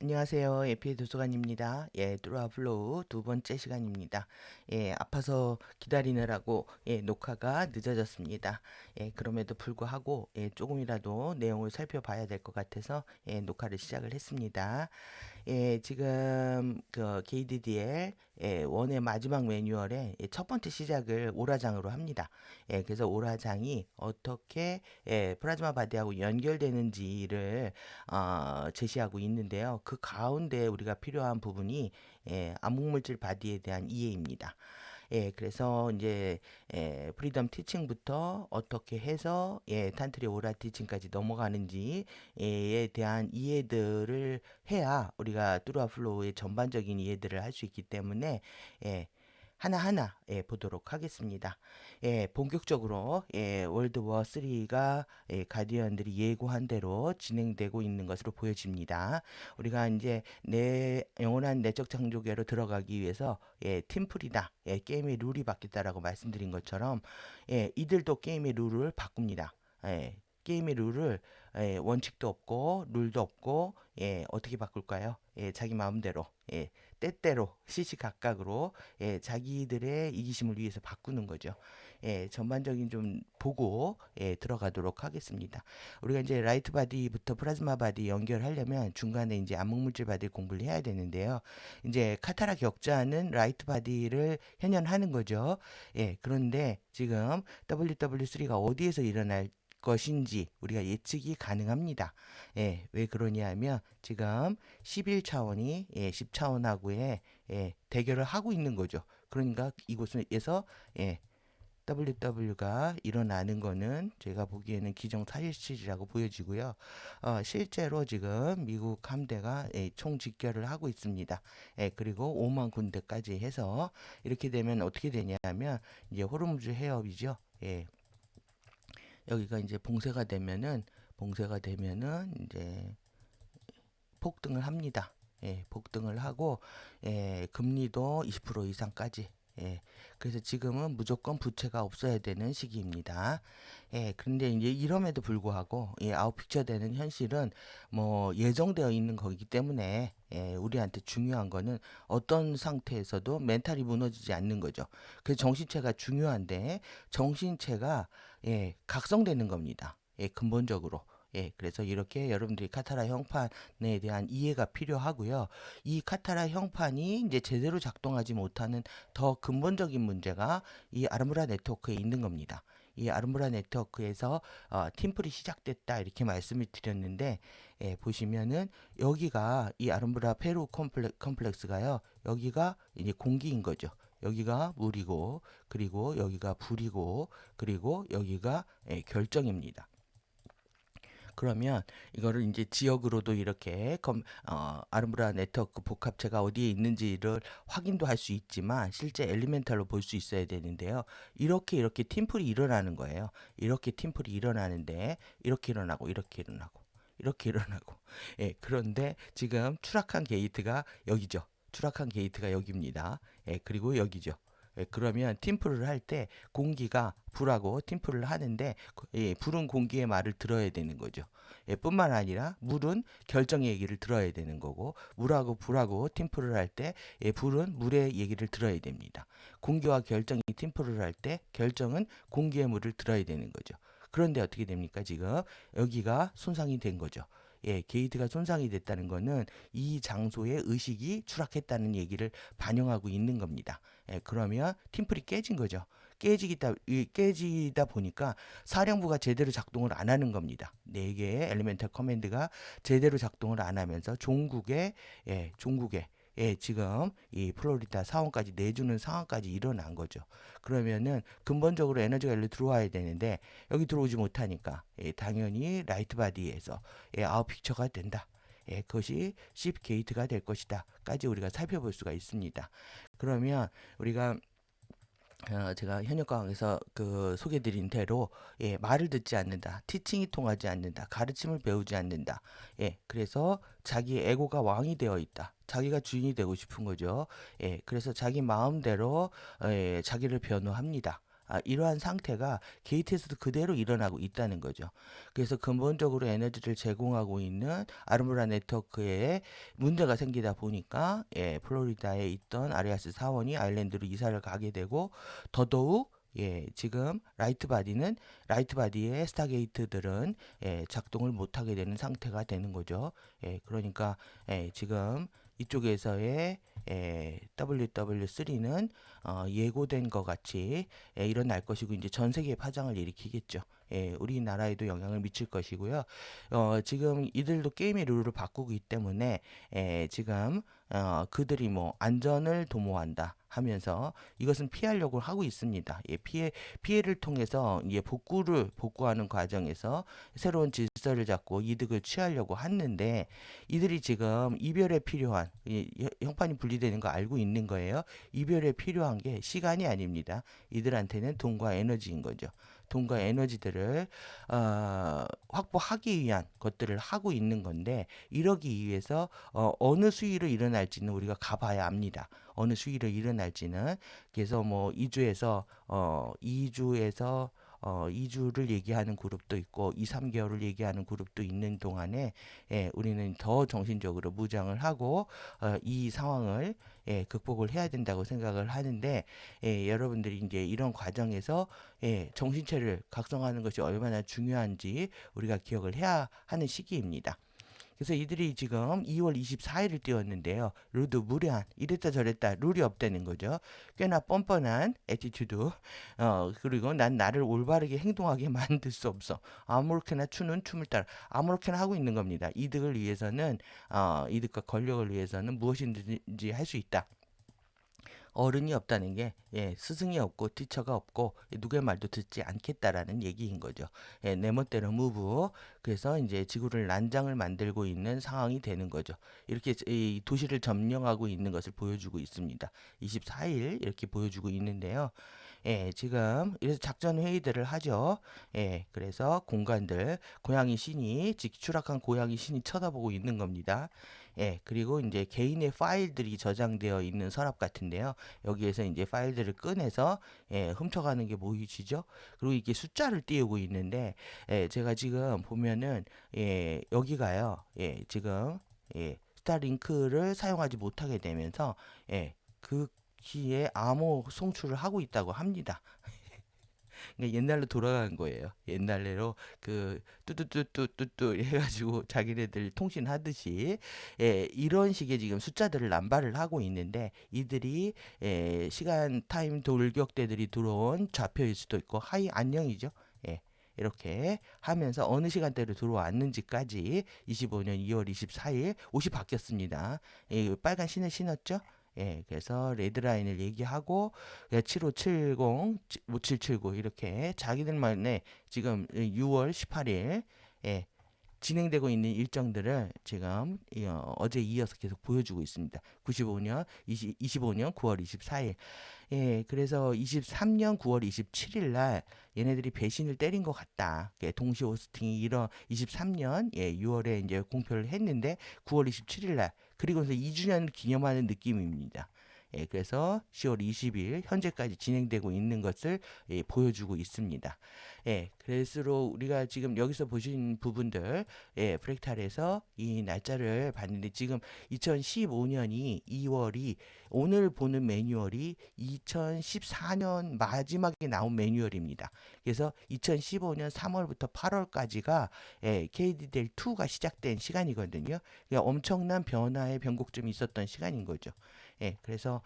안녕하세요. 에피의 도서관입니다. 뚜루아 플로우 두 번째 시간입니다. 아파서 기다리느라고 녹화가 늦어졌습니다. 그럼에도 불구하고 조금이라도 내용을 살펴봐야 될 것 같아서 녹화를 시작을 했습니다. 지금 그 KDDL 원의 마지막 매뉴얼의 첫 번째 시작을 오라장으로 합니다. 그래서 오라장이 어떻게 플라즈마 바디하고 연결되는지를 제시하고 있는데요. 그 가운데 우리가 필요한 부분이 암흑물질 바디에 대한 이해입니다. 그래서 이제 프리덤 티칭부터 어떻게 해서 탄트리 오라 티칭까지 넘어가는지에 대한 이해들을 해야 우리가 뚜루아 플로우의 전반적인 이해들을 할 수 있기 때문에 하나하나 보도록 하겠습니다. 본격적으로 월드워 3가 가디언들이 예고한 대로 진행되고 있는 것으로 보여집니다. 우리가 이제 영원한 내적 창조계로 들어가기 위해서 팀플이다. 게임의 룰이 바뀌었다라고 말씀드린 것처럼 이들도 게임의 룰을 바꿉니다. 게임의 룰을 원칙도 없고 룰도 없고 어떻게 바꿀까요? 자기 마음대로 때때로 시시각각으로 자기들의 이기심을 위해서 바꾸는 거죠. 전반적인 좀 보고 들어가도록 하겠습니다. 우리가 이제 라이트 바디부터 플라즈마 바디 연결하려면 중간에 이제 암흑물질 바디 공부를 해야 되는데요. 이제 카타라 격자는 라이트 바디를 현현하는 거죠. 그런데 지금 WW3가 어디에서 일어날 것인지 우리가 예측이 가능합니다. 왜 그러냐 하면 지금 11차원이 10차원하고의 대결을 하고 있는 거죠. 그러니까 이곳에서 WW가 일어나는 거는 제가 보기에는 기정사실이라고 보여지고요. 실제로 지금 미국 함대가 총 집결을 하고 있습니다. 그리고 5만 군대까지 해서 이렇게 되면 어떻게 되냐면 이제 호르무즈 해협이죠. 여기가 이제 봉쇄가 되면은 이제 폭등을 합니다. 폭등을 하고 금리도 20% 이상까지. 그래서 지금은 무조건 부채가 없어야 되는 시기입니다. 그런데 이제 이럼에도 불구하고 아웃픽처 되는 현실은 뭐 예정되어 있는 거기 때문에 우리한테 중요한 거는 어떤 상태에서도 멘탈이 무너지지 않는 거죠. 그래서 정신체가 중요한데 정신체가 각성되는 겁니다. 근본적으로. 그래서 이렇게 여러분들이 카타라 형판에 대한 이해가 필요하고요. 이 카타라 형판이 이제 제대로 작동하지 못하는 더 근본적인 문제가 이 아르무라 네트워크에 있는 겁니다. 이 아르무라 네트워크에서 팀플이 시작됐다 이렇게 말씀을 드렸는데 보시면은 여기가 이 아르무라 페루 컴플렉스가요. 여기가 이제 공기인 거죠. 여기가 물이고 그리고 여기가 불이고 그리고 여기가 결정입니다. 그러면 이거를 이제 지역으로도 이렇게 아르무라 네트워크 복합체가 어디에 있는지를 확인도 할 수 있지만 실제 엘리멘탈로 볼 수 있어야 되는데요. 이렇게 팀플이 일어나는 거예요. 이렇게 팀플이 일어나는데 이렇게 일어나고 이렇게 일어나고 이렇게 일어나고 그런데 지금 추락한 게이트가 여기죠. 추락한 게이트가 여기입니다. 그리고 여기죠. 그러면 팀플을 할 때 공기가 불하고 팀플을 하는데 불은 공기의 말을 들어야 되는 거죠. 뿐만 아니라 물은 결정의 얘기를 들어야 되는 거고 물하고 불하고 팀플을 할 때 불은 물의 얘기를 들어야 됩니다. 공기와 결정이 팀플을 할 때 결정은 공기의 물을 들어야 되는 거죠. 그런데 어떻게 됩니까? 지금 여기가 손상이 된 거죠. 게이트가 손상이 됐다는 것은 이 장소의 의식이 추락했다는 얘기를 반영하고 있는 겁니다. 그러면 팀플이 깨진 거죠. 깨지다 보니까 사령부가 제대로 작동을 안 하는 겁니다. 4개의 엘리멘탈 커맨드가 제대로 작동을 안 하면서 종국에 지금 이 플로리다 사원까지 내주는 상황까지 일어난 거죠. 그러면은 근본적으로 에너지가 일로 들어와야 되는데 여기 들어오지 못하니까 당연히 라이트 바디에서 아웃 픽처가 된다. 그것이 10 게이트가 될 것이다까지 우리가 살펴볼 수가 있습니다. 그러면 우리가 제가 현역 강에서 그 소개드린 대로 말을 듣지 않는다, 티칭이 통하지 않는다, 가르침을 배우지 않는다. 그래서 자기 에고가 왕이 되어 있다. 자기가 주인이 되고 싶은 거죠. 그래서 자기 마음대로 자기를 변호합니다. 이러한 상태가 게이트에서도 그대로 일어나고 있다는 거죠. 그래서 근본적으로 에너지를 제공하고 있는 아르무라 네트워크에 문제가 생기다 보니까 플로리다에 있던 아리아스 사원이 아일랜드로 이사를 가게 되고 더더욱 지금 라이트 바디의 스타게이트들은 작동을 못하게 되는 상태가 되는 거죠. 그러니까 지금 이쪽에서의 WW3는 예고된 것 같이 일어날 것이고 이제 전 세계에 파장을 일으키겠죠. 우리나라에도 영향을 미칠 것이고요. 지금 이들도 게임의 룰을 바꾸고 있기 때문에 지금 그들이 뭐 안전을 도모한다 하면서 이것은 피하려고 하고 있습니다. 피해를 통해서 복구하는 과정에서 새로운 질서를 잡고 이득을 취하려고 하는데 이들이 지금 이별에 필요한 형판이 분리되는 거 알고 있는 거예요. 이별에 필요한 게 시간이 아닙니다. 이들한테는 돈과 에너지인 거죠. 돈과 에너지들을 확보하기 위한 것들을 하고 있는 건데 이러기 위해서 어느 수위로 일어날지는 우리가 가봐야 압니다. 어느 수위로 일어날지는 그래서 뭐 2주를 얘기하는 그룹도 있고 2, 3개월을 얘기하는 그룹도 있는 동안에 우리는 더 정신적으로 무장을 하고 이 상황을 극복을 해야 된다고 생각을 하는데 여러분들이 이제 이런 과정에서 정신체를 각성하는 것이 얼마나 중요한지 우리가 기억을 해야 하는 시기입니다. 그래서 이들이 지금 2월 24일을 띄웠는데요. 룰도 무례한 이랬다 저랬다 룰이 없다는 거죠. 꽤나 뻔뻔한 애티튜드. 그리고 난 나를 올바르게 행동하게 만들 수 없어. 아무렇게나 추는 춤을 따라 아무렇게나 하고 있는 겁니다. 이득을 위해서는 이득과 권력을 위해서는 무엇이든지 할 수 있다. 어른이 없다는 게 스승이 없고 티처가 없고 누구의 말도 듣지 않겠다라는 얘기인 거죠. 내 멋대로 무브. 그래서 이제 지구를 난장을 만들고 있는 상황이 되는 거죠. 이렇게 이 도시를 점령하고 있는 것을 보여주고 있습니다. 24일 이렇게 보여주고 있는데요. 지금 이래서 작전 회의들을 하죠. 그래서 고양이 신이 추락한 고양이 신이 쳐다보고 있는 겁니다. 그리고 이제 개인의 파일들이 저장되어 있는 서랍 같은데요. 여기에서 이제 파일들을 꺼내서 훔쳐가는 게 보이시죠? 그리고 이게 숫자를 띄우고 있는데 제가 지금 보면은 여기가요. 지금 스타링크를 사용하지 못하게 되면서 그 키에 암호 송출을 하고 있다고 합니다. 그러니까 옛날로 돌아간 거예요. 옛날로 그 뚜뚜뚜뚜뚜뚜 해가지고 자기네들 통신하듯이 이런 식의 지금 숫자들을 남발을 하고 있는데 이들이 시간 타임 돌격대들이 들어온 좌표일 수도 있고 하이 안녕이죠. 이렇게 하면서 어느 시간대로 들어왔는지까지 25년 2월 24일 옷이 바뀌었습니다. 빨간 신을 신었죠. 그래서 레드라인을 얘기하고 7570, 5779 이렇게 자기들만의 지금 6월 18일 진행되고 있는 일정들을 지금 어제 이어서 계속 보여주고 있습니다. 25년 9월 24일. 그래서 23년 9월 27일 날 얘네들이 배신을 때린 것 같다. 동시 호스팅이 23년 6월에 이제 공표를 했는데 9월 27일 날 그리고서 2주년을 기념하는 느낌입니다. 그래서 10월 20일 현재까지 진행되고 있는 것을 보여주고 있습니다. 그럴수록 우리가 지금 여기서 보신 부분들 프랙탈에서 이 날짜를 봤는데 지금 2015년이 2월이 오늘 보는 매뉴얼이 2014년 마지막에 나온 매뉴얼입니다. 그래서 2015년 3월부터 8월까지가 KDDL 2가 시작된 시간이거든요. 그러니까 엄청난 변화의 변곡점이 있었던 시간인 거죠. 그래서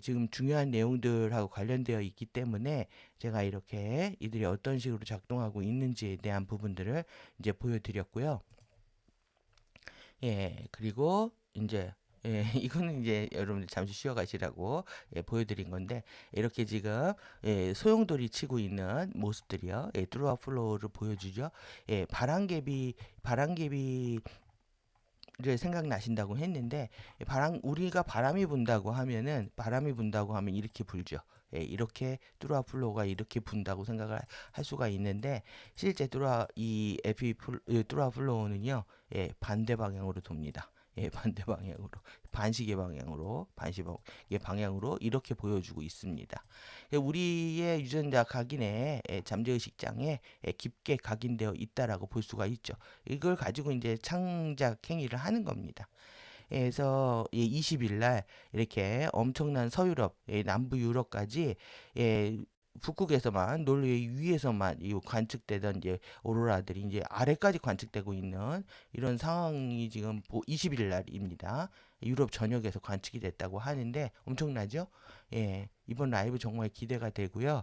지금 중요한 내용들하고 관련되어 있기 때문에 제가 이렇게 이들이 어떤 식으로 작동하고 있는지에 대한 부분들을 이제 보여드렸고요. 그리고 이제 이거는 이제 여러분들 잠시 쉬어가시라고 보여드린 건데 이렇게 지금 소용돌이 치고 있는 모습들이요. 뚜루와 플로우를 보여주죠. 바람개비 를 생각나신다고 했는데 우리가 바람이 분다고 하면 이렇게 불죠. 이렇게 뚜루와 플로우가 이렇게 분다고 생각을 할 수가 있는데 실제 뚜루와 플로우는요 반대 방향으로 돕니다. 반대 방향으로, 반시계 방향으로, 반시계 방향으로 이렇게 보여주고 있습니다. 우리의 유전자 각인에 잠재의식장에 깊게 각인되어 있다라고 볼 수가 있죠. 이걸 가지고 이제 창작 행위를 하는 겁니다. 그래서 20일 날 이렇게 엄청난 서유럽, 남부 유럽까지 북극에서만 노르웨이 위에서만 이 관측되던 이제 오로라들이 이제 아래까지 관측되고 있는 이런 상황이 지금 20일 날입니다. 유럽 전역에서 관측이 됐다고 하는데 엄청나죠? 이번 라이브 정말 기대가 되고요.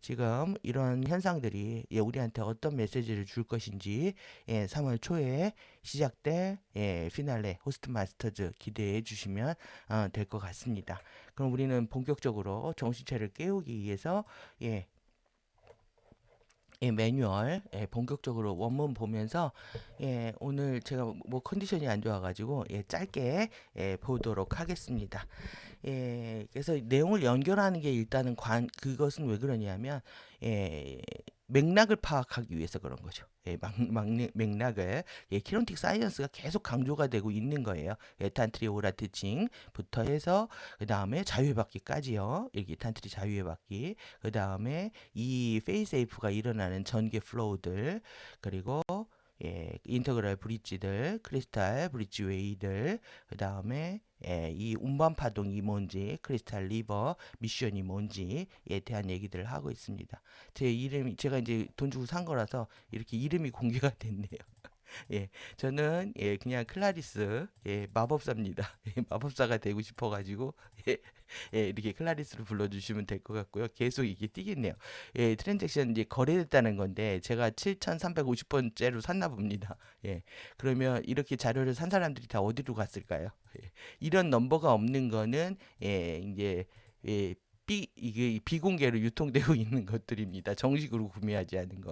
지금 이런 현상들이 우리한테 어떤 메시지를 줄 것인지 3월 초에 시작될 피날레 호스트 마스터즈 기대해 주시면 될 것 같습니다. 그럼 우리는 본격적으로 정신차를 깨우기 위해서 매뉴얼 본격적으로 원문 보면서 오늘 제가 뭐 컨디션이 안 좋아가지고 짧게 보도록 하겠습니다. 그래서 내용을 연결하는 게 일단은 그것은 왜 그러냐면 맥락을 파악하기 위해서 그런 거죠. 맥락을 키네틱 사이언스가 계속 강조가 되고 있는 거예요. 탄트리 오라 티칭부터 해서 그 다음에 자유회받기까지요. 이렇게 탄트리 자유회받기, 그 다음에 이 페이스에이프가 일어나는 전개 플로우들, 그리고 인터그랄 브릿지들, 크리스탈 브릿지 웨이들, 그 다음에 이 운반 파동이 뭔지, 크리스탈 리버 미션이 뭔지에 대한 얘기들을 하고 있습니다. 제가 이제 돈 주고 산 거라서 이렇게 이름이 공개가 됐네요. 저는 그냥 클라리스 마법사입니다. 마법사가 되고 싶어가지고 이렇게 클라리스를 불러주시면 될 것 같고요. 계속 이게 뛰겠네요. 트랜잭션 이제 거래됐다는 건데 제가 7,350번째로 샀나 봅니다. 그러면 이렇게 자료를 산 사람들이 다 어디로 갔을까요? 이런 넘버가 없는 거는 이제 이게 비공개로 유통되고 있는 것들입니다. 정식으로 구매하지 않은 거.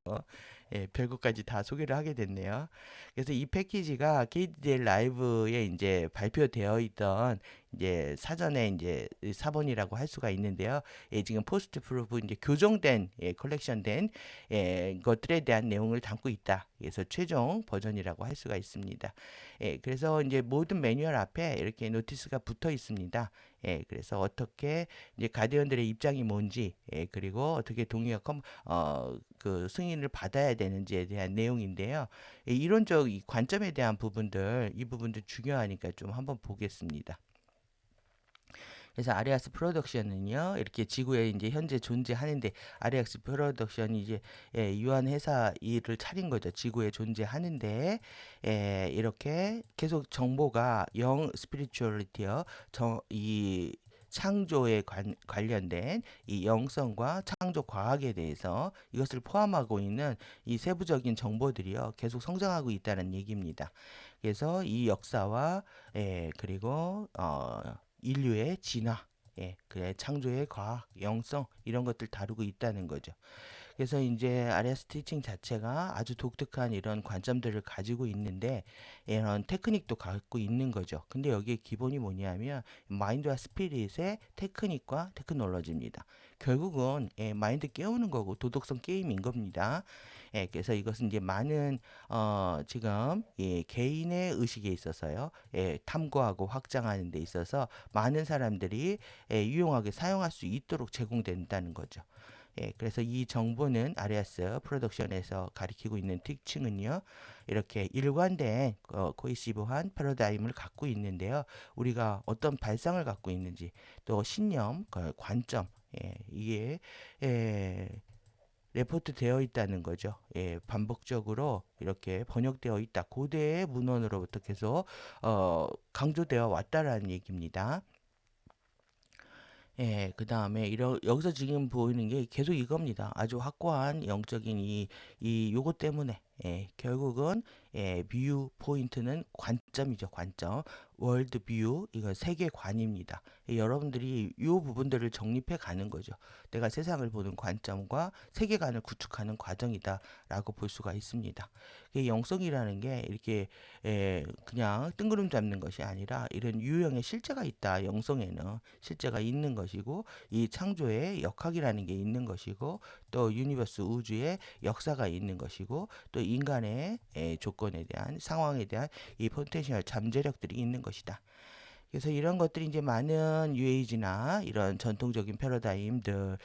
별것까지 다 소개를 하게 됐네요. 그래서 이 패키지가 KDDI 라이브에 이제 발표되어 있던 이제 사전에 이제 사본이라고 할 수가 있는데요. 지금 포스트 프루프 이제 교정된 컬렉션된 것들에 대한 내용을 담고 있다. 그래서 최종 버전이라고 할 수가 있습니다. 그래서 이제 모든 매뉴얼 앞에 이렇게 노티스가 붙어 있습니다. 그래서 어떻게 이제 가디언들의 입장이 뭔지, 그리고 어떻게 동의가 그 승인을 받아야 되는지에 대한 내용인데요. 이론적 이 관점에 대한 부분들, 이 부분들 중요하니까 좀 한번 보겠습니다. 그래서 아리아스 프로덕션은요, 이렇게 지구에 이제 현재 존재하는데, 아리아스 프로덕션이 이제 유한 회사 일을 차린 거죠. 지구에 존재하는데 이렇게 계속 정보가 영 스피리추얼리티요, 이 창조에 관련된 이 영성과 창조 과학에 대해서 이것을 포함하고 있는 이 세부적인 정보들이요 계속 성장하고 있다는 얘기입니다. 그래서 이 역사와 그리고 인류의 진화, 그래 창조의 과학, 영성 이런 것들 다루고 있다는 거죠. 그래서 이제 아리아스 티칭 자체가 아주 독특한 이런 관점들을 가지고 있는데 이런 테크닉도 갖고 있는 거죠. 근데 여기에 기본이 뭐냐면 마인드와 스피릿의 테크닉과 테크놀로지입니다. 결국은 마인드 깨우는 거고 도덕성 게임인 겁니다. 그래서 이것은 이제 많은 지금 개인의 의식에 있어서요, 탐구하고 확장하는 데 있어서 많은 사람들이 유용하게 사용할 수 있도록 제공된다는 거죠. 그래서 이 정보는 아리아스 프로덕션에서 가리키고 있는 특징은요, 이렇게 일관된 코이시브한 패러다임을 갖고 있는데요. 우리가 어떤 발상을 갖고 있는지, 또 신념, 관점, 이게 레포트 되어 있다는 거죠. 반복적으로 이렇게 번역되어 있다. 고대의 문헌으로부터 계속 강조되어 왔다라는 얘기입니다. 그 다음에 여기서 지금 보이는 게 계속 이겁니다. 아주 확고한 영적인 요것 때문에 결국은 뷰 포인트는 관점이죠. 관점. 월드 뷰, 이건 세계관입니다. 여러분들이 이 부분들을 정립해 가는 거죠. 내가 세상을 보는 관점과 세계관을 구축하는 과정이다라고 볼 수가 있습니다. 영성이라는 게 이렇게 그냥 뜬구름 잡는 것이 아니라 이런 유형의 실제가 있다. 영성에는 실제가 있는 것이고, 이 창조의 역학이라는 게 있는 것이고, 또 유니버스 우주의 역사가 있는 것이고, 또 인간의 조건에 대한 상황에 대한 이 포텐셜 잠재력들이 있는 것이다. 그래서 이런 것들이 이제 많은 UAG나 이런 전통적인 패러다임들과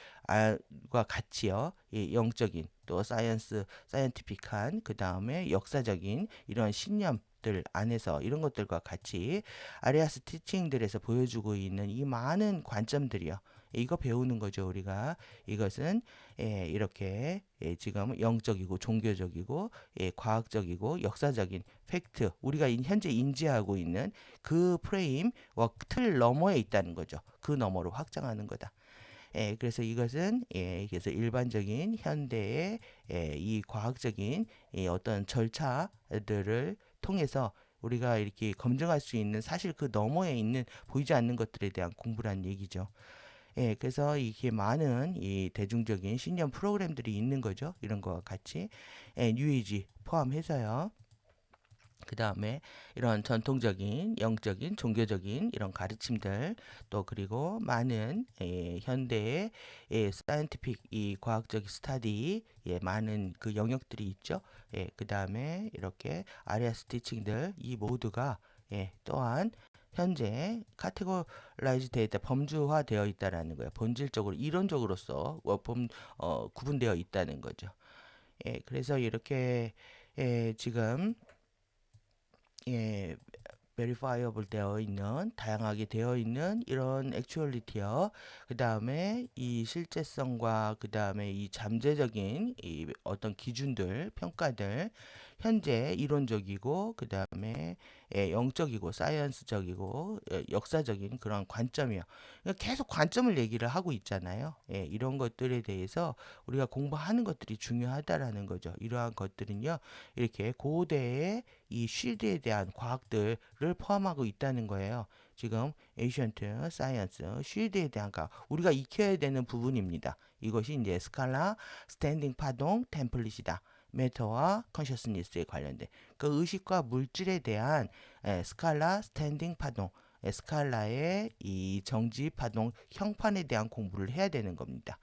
같이요, 이 영적인 또 사이언티픽한 그 다음에 역사적인 이런 신념들 안에서 이런 것들과 같이 아리아스 티칭들에서 보여주고 있는 이 많은 관점들이요. 이거 배우는 거죠, 우리가. 이것은 이렇게 지금 영적이고 종교적이고 과학적이고 역사적인 팩트, 우리가 현재 인지하고 있는 그 프레임 틀 너머에 있다는 거죠. 그 너머로 확장하는 거다. 그래서 이것은 그래서 일반적인 현대의 이 과학적인 어떤 절차들을 통해서 우리가 이렇게 검증할 수 있는 사실 그 너머에 있는 보이지 않는 것들에 대한 공부란 얘기죠. 그래서 이게 많은 이 대중적인 신념 프로그램들이 있는 거죠. 이런 거와 같이 뉴에이지 포함해서요. 그 다음에 이런 전통적인 영적인 종교적인 이런 가르침들 또 그리고 많은 현대의 사이언티픽 이 과학적 스타디 많은 그 영역들이 있죠. 그 다음에 이렇게 아리아스 티칭들 이 모두가 또한 현재 카테고라이즈 되어 있다, 범주화되어 있다라는 거예요. 본질적으로 이론적으로서 구분되어 있다는 거죠. 그래서 이렇게 지금 verifiable 되어 있는 다양하게 되어 있는 이런 액츄얼리티요. 그 다음에 이 실제성과 그 다음에 이 잠재적인 이 어떤 기준들 평가들 현재 이론적이고 그 다음에 영적이고 사이언스적이고 역사적인 그런 관점이요. 그러니까 계속 관점을 얘기를 하고 있잖아요. 이런 것들에 대해서 우리가 공부하는 것들이 중요하다라는 거죠. 이러한 것들은요, 이렇게 고대의 이 쉴드에 대한 과학들을 포함하고 있다는 거예요. 지금 에이션트 사이언스 쉴드에 대한 과학, 우리가 익혀야 되는 부분입니다. 이것이 이제 스칼라, 스탠딩 파동, 템플릿이다. 메터와 컨셔스니스에 관련된 그 의식과 물질에 대한 스칼라, 스탠딩 파동, 스칼라의 이 정지 파동 형판에 대한 공부를 해야 되는 겁니다.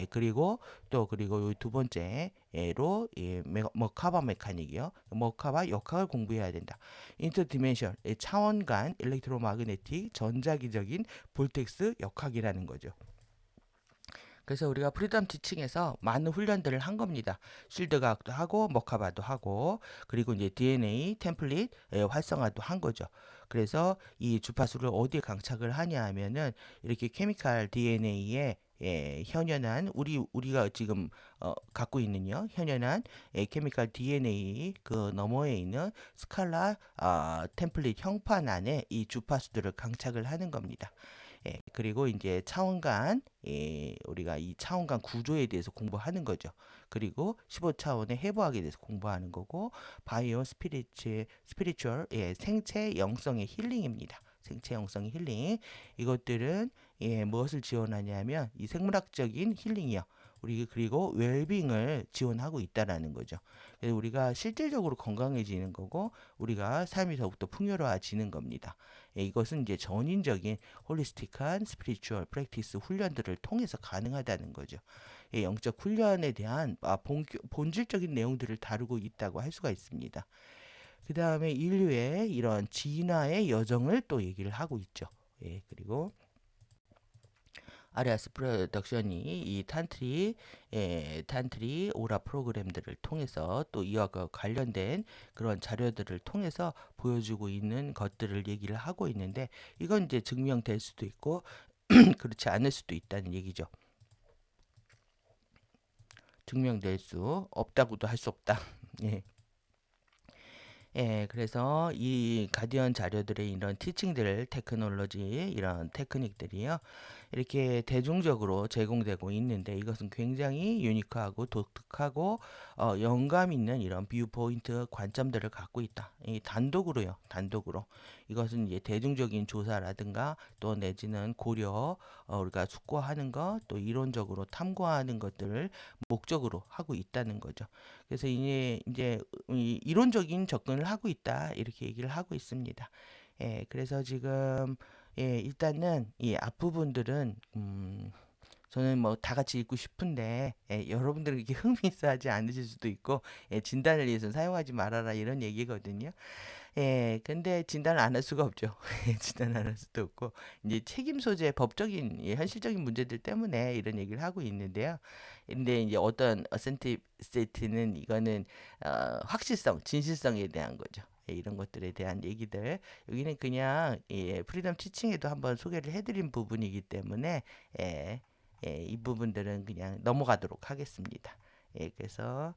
그리고 두 번째로 머카바 메카닉이요. 머카바 역학을 공부해야 된다. 인터디멘션 차원 간 일렉트로마그네틱 전자기적인 볼텍스 역학이라는 거죠. 그래서 우리가 프리덤 티칭에서 많은 훈련들을 한 겁니다. 쉴드 과학도 하고 머카바도 하고 그리고 이제 DNA 템플릿 활성화도 한 거죠. 그래서 이 주파수를 어디에 강착을 하냐 하면은 이렇게 케미칼 DNA에 현연한 우리가 지금 갖고 있는요 현연한 케미칼 DNA 그 너머에 있는 스칼라 템플릿 형판 안에 이 주파수들을 강착을 하는 겁니다. 그리고 이제 차원간 우리가 이 차원간 구조에 대해서 공부하는 거죠. 그리고 15차원의 해부학에 대해서 공부하는 거고 바이오 스피리추얼 생체 영성의 힐링입니다. 생체 영성의 힐링 이것들은 무엇을 지원하냐면 이 생물학적인 힐링이요. 우리 그리고 웰빙을 지원하고 있다라는 거죠. 그래서 우리가 실질적으로 건강해지는 거고 우리가 삶이 더욱더 풍요로워지는 겁니다. 이것은 이제 전인적인 홀리스틱한 스피리추얼 프랙티스 훈련들을 통해서 가능하다는 거죠. 영적 훈련에 대한 본질적인 내용들을 다루고 있다고 할 수가 있습니다. 그 다음에 인류의 이런 진화의 여정을 또 얘기를 하고 있죠. 그리고 아리아스 프로덕션이 이 탄트리 오라 프로그램들을 통해서 또 이와 관련된 그런 자료들을 통해서 보여주고 있는 것들을 얘기를 하고 있는데 이건 이제 증명될 수도 있고 그렇지 않을 수도 있다는 얘기죠. 증명될 수 없다고도 할 수 없다. 예. 그래서 이 가디언 자료들의 이런 티칭들, 테크놀로지, 이런 테크닉들이요. 이렇게 대중적으로 제공되고 있는데 이것은 굉장히 유니크하고 독특하고 영감 있는 이런 뷰 포인트 관점들을 갖고 있다. 이 단독으로요. 단독으로. 이것은 이제 대중적인 조사라든가 또 내지는 고려 우리가 숙고하는 것 또 이론적으로 탐구하는 것들을 목적으로 하고 있다는 거죠. 그래서 이제 이론적인 접근을 하고 있다. 이렇게 얘기를 하고 있습니다. 그래서 지금 일단은 이 앞부분들은 저는 뭐 다 같이 읽고 싶은데 여러분들은 이렇게 흥미있어하지 않으실 수도 있고 진단을 위해서 사용하지 말아라 이런 얘기거든요. 근데 진단을 안 할 수가 없죠. 진단을 안 할 수도 없고 이제 책임 소재 법적인 현실적인 문제들 때문에 이런 얘기를 하고 있는데요. 근데 이제 어떤 어센티시티는 이거는 확실성, 진실성에 대한 거죠. 이런 것들에 대한 얘기들 여기는 그냥 프리덤 티칭에도 한번 소개를 해드린 부분이기 때문에 이 부분들은 그냥 넘어가도록 하겠습니다. 그래서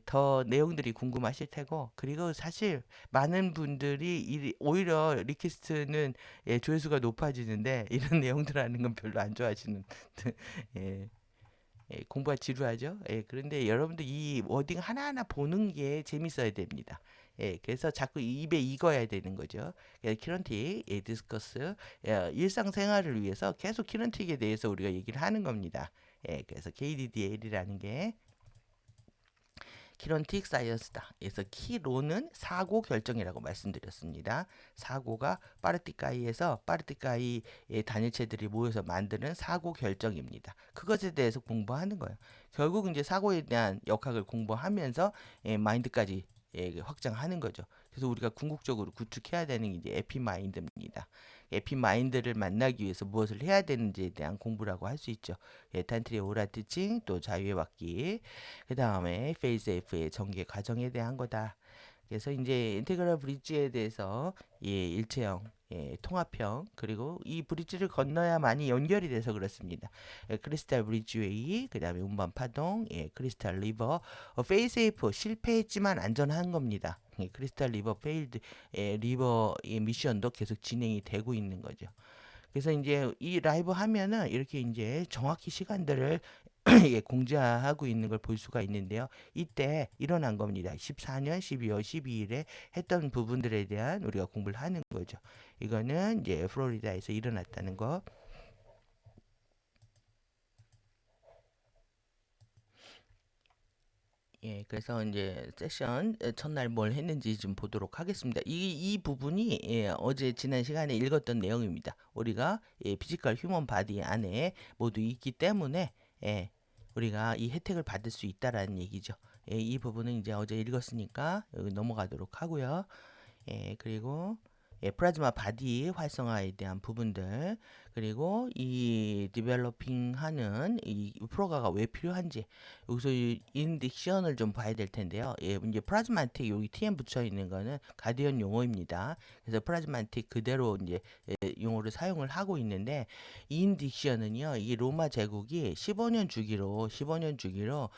더 내용들이 궁금하실 테고 그리고 사실 많은 분들이 오히려 리퀘스트는 조회수가 높아지는데 이런 내용들 하는 건 별로 안 좋아하시는 예, 공부가 지루하죠. 그런데 여러분들 이 워딩 하나하나 보는 게 재밌어야 됩니다. 그래서 자꾸 입에 익어야 되는 거죠. 키런틱, 디스커스, 일상생활을 위해서 계속 키런틱에 대해서 우리가 얘기를 하는 겁니다. 그래서 KDDL이라는 게 키론틱 사이언스다. 그래서 키론은 사고 결정이라고 말씀드렸습니다. 사고가 파르티카이에서 파르티카이의 단일체들이 모여서 만드는 사고 결정입니다. 그것에 대해서 공부하는 거예요. 결국 이제 사고에 대한 역학을 공부하면서 마인드까지 확장하는 거죠. 그래서 우리가 궁극적으로 구축해야 되는 게 이제 에피마인드입니다. 에피마인드를 만나기 위해서 무엇을 해야 되는지에 대한 공부라고 할 수 있죠. 탄트리 오라 티칭, 또 자유의 받기, 그 다음에 페이스 F의 전개 과정에 대한 거다. 그래서 이제 인테그랄 브릿지에 대해서 일체형, 통합형 그리고 이 브릿지를 건너야만이 연결이 돼서 그렇습니다. 크리스탈 브릿지웨이, 그 다음에 운반 파동, 크리스탈 리버, 페이스 F 실패했지만 안전한 겁니다. 크리스탈 리버 페일드 리버의 미션도 계속 진행이 되고 있는 거죠. 그래서 이제 이 라이브 하면은 이렇게 이제 정확히 시간들을 공지하고 있는 걸 볼 수가 있는데요. 이때 일어난 겁니다. 14년 12월 12일에 했던 부분들에 대한 우리가 공부를 하는 거죠. 이거는 이제 플로리다에서 일어났다는 거. 그래서 이제 세션 첫날 뭘 했는지 좀 보도록 하겠습니다. 이 부분이 어제 지난 시간에 읽었던 내용입니다. 우리가 피지컬 휴먼 바디 안에 모두 있기 때문에 우리가 이 혜택을 받을 수 있다라는 얘기죠. 이 부분은 이제 어제 읽었으니까 여기 넘어가도록 하고요. 그리고 플라즈마 바디 활성화에 대한 부분들 그리고 이 디벨로핑하는 이 프로가가 왜 필요한지 여기서 이 인딕션을 좀 봐야 될 텐데요. 이제 플라즈마틱 여기 TM 붙여 있는 거는 가디언 용어입니다. 그래서 플라즈마틱 그대로 이제 용어를 사용을 하고 있는데 인딕션은요. 이 로마 제국이 15년 주기로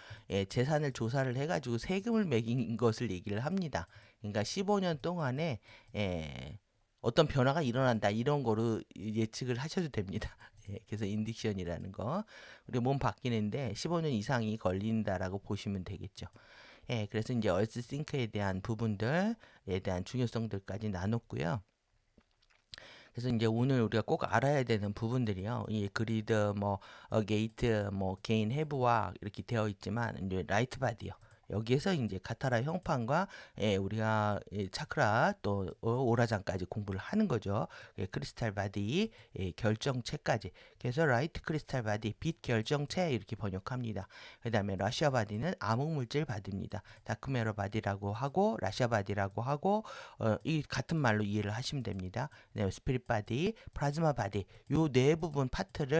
재산을 조사를 해가지고 세금을 매긴 것을 얘기를 합니다. 그러니까 15년 동안에 어떤 변화가 일어난다 이런 거로 예측을 하셔도 됩니다. 그래서 인딕션이라는 거 우리 몸 바뀌는데 15년 이상이 걸린다라고 보시면 되겠죠. 그래서 이제 얼스 싱크에 대한 부분들에 대한 중요성들까지 나눴고요. 그래서 이제 오늘 우리가 꼭 알아야 되는 부분들이요. 이 그리드 게이트 개인 해부와 이렇게 되어 있지만 이제 라이트 바디요. 여기에서 이제 카타라 형판과 우리가 차크라 또 오라장까지 공부를 하는 거죠. 크리스탈 바디 결정체까지. 그래서 라이트 크리스탈 바디 빛 결정체 이렇게 번역합니다. 그다음에 러시아 바디는 암흑물질 바디입니다. 다크메러 바디라고 하고 러시아 바디라고 하고 이 같은 말로 이해를 하시면 됩니다. 스피릿 바디, 플라즈마 바디 요 네 부분 파트를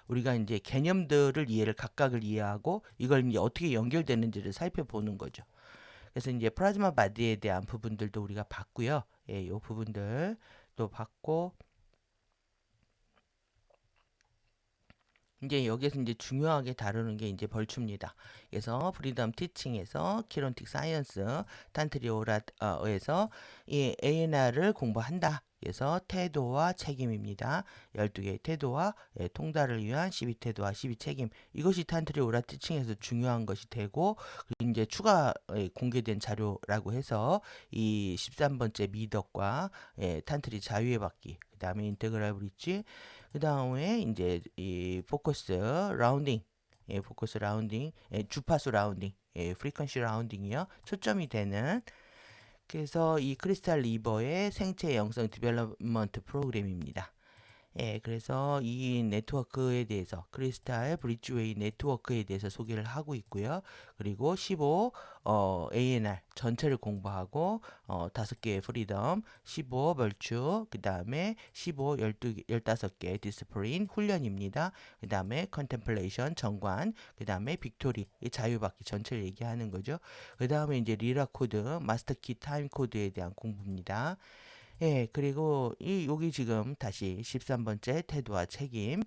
우리가 이제 개념들을 이해를 각각을 이해하고 이걸 이제 어떻게 연결되는지를 살펴보는 거죠. 그래서 이제 플라즈마 바디에 대한 부분들도 우리가 봤고요. 요 부분들 또 봤고 이제 여기서 이제 중요하게 다루는 게 이제 벌초입니다. 그래서 프리덤 티칭에서 키론틱 사이언스 탄트리오라에서 이 ANR을 공부한다. 그래서 태도와 책임입니다. 12개의 태도와 통달을 위한 12태도와 12책임. 이것이 탄트리 오라 티칭에서 중요한 것이 되고 그리고 이제 추가 공개된 자료라고 해서 이 13번째 미덕과 탄트리 자유의 받기 그다음에 인테그랄 브릿지 그 다음에 이제 이 포커스 라운딩, 포커스 라운딩, 주파수 라운딩, 프리퀀시 라운딩이요. 초점이 되는 그래서 이 크리스탈 리버의 생체 영성 디벨롭먼트 프로그램입니다. 예, 그래서 이 네트워크에 대해서 크리스탈 브릿지웨이 네트워크에 대해서 소개를 하고 있고요. 그리고 15 ANR 전체를 공부하고 5개의 프리덤, 15 벌추, 그다음에 15 15개 디스플린 훈련입니다. 그다음에 컨템플레이션 정관, 그다음에 빅토리 이 자유받기 전체를 얘기하는 거죠. 그다음에 이제 리라 코드, 마스터키 타임 코드에 대한 공부입니다. 예, 그리고 여기 지금 다시 13번째 태도와 책임에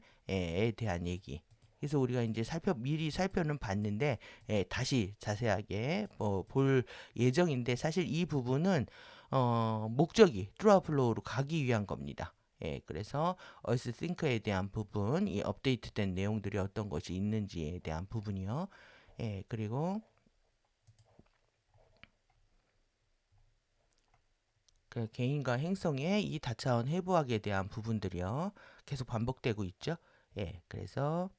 대한 얘기. 그래서 우리가 이제 미리 살펴는 봤는데, 예, 다시 자세하게 볼 예정인데, 사실 이 부분은, 목적이 트루아플로우로 가기 위한 겁니다. 예, 그래서 얼스 싱크에 대한 부분, 이 업데이트된 내용들이 어떤 것이 있는지에 대한 부분이요. 예, 그리고 그 개인과 행성의 이 다차원 해부학에 대한 부분들이요. 계속 반복되고 있죠. 예, 그래서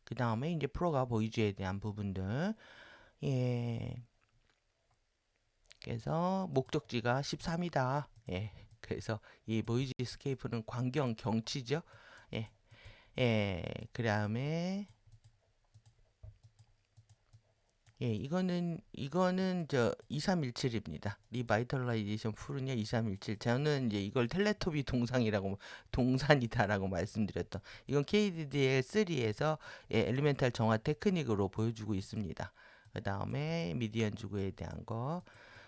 그 다음에 이제 프로가 보이즈에 대한 부분들. 예, 그래서 목적지가 13이다. 예, 그래서 이 보이즈 스케이프는 광경 경치죠. 예, 예, 그 다음에 예, 이거는 저 2317입니다. 리바이털라이제이션 푸르냐 2317. 저는 이제 이걸 텔레토비 동산이다라고 말씀드렸던. 이건 KDDL 3에서 예, 엘리멘탈 정화 테크닉으로 보여주고 있습니다. 그 다음에 미디언 주구에 대한 거.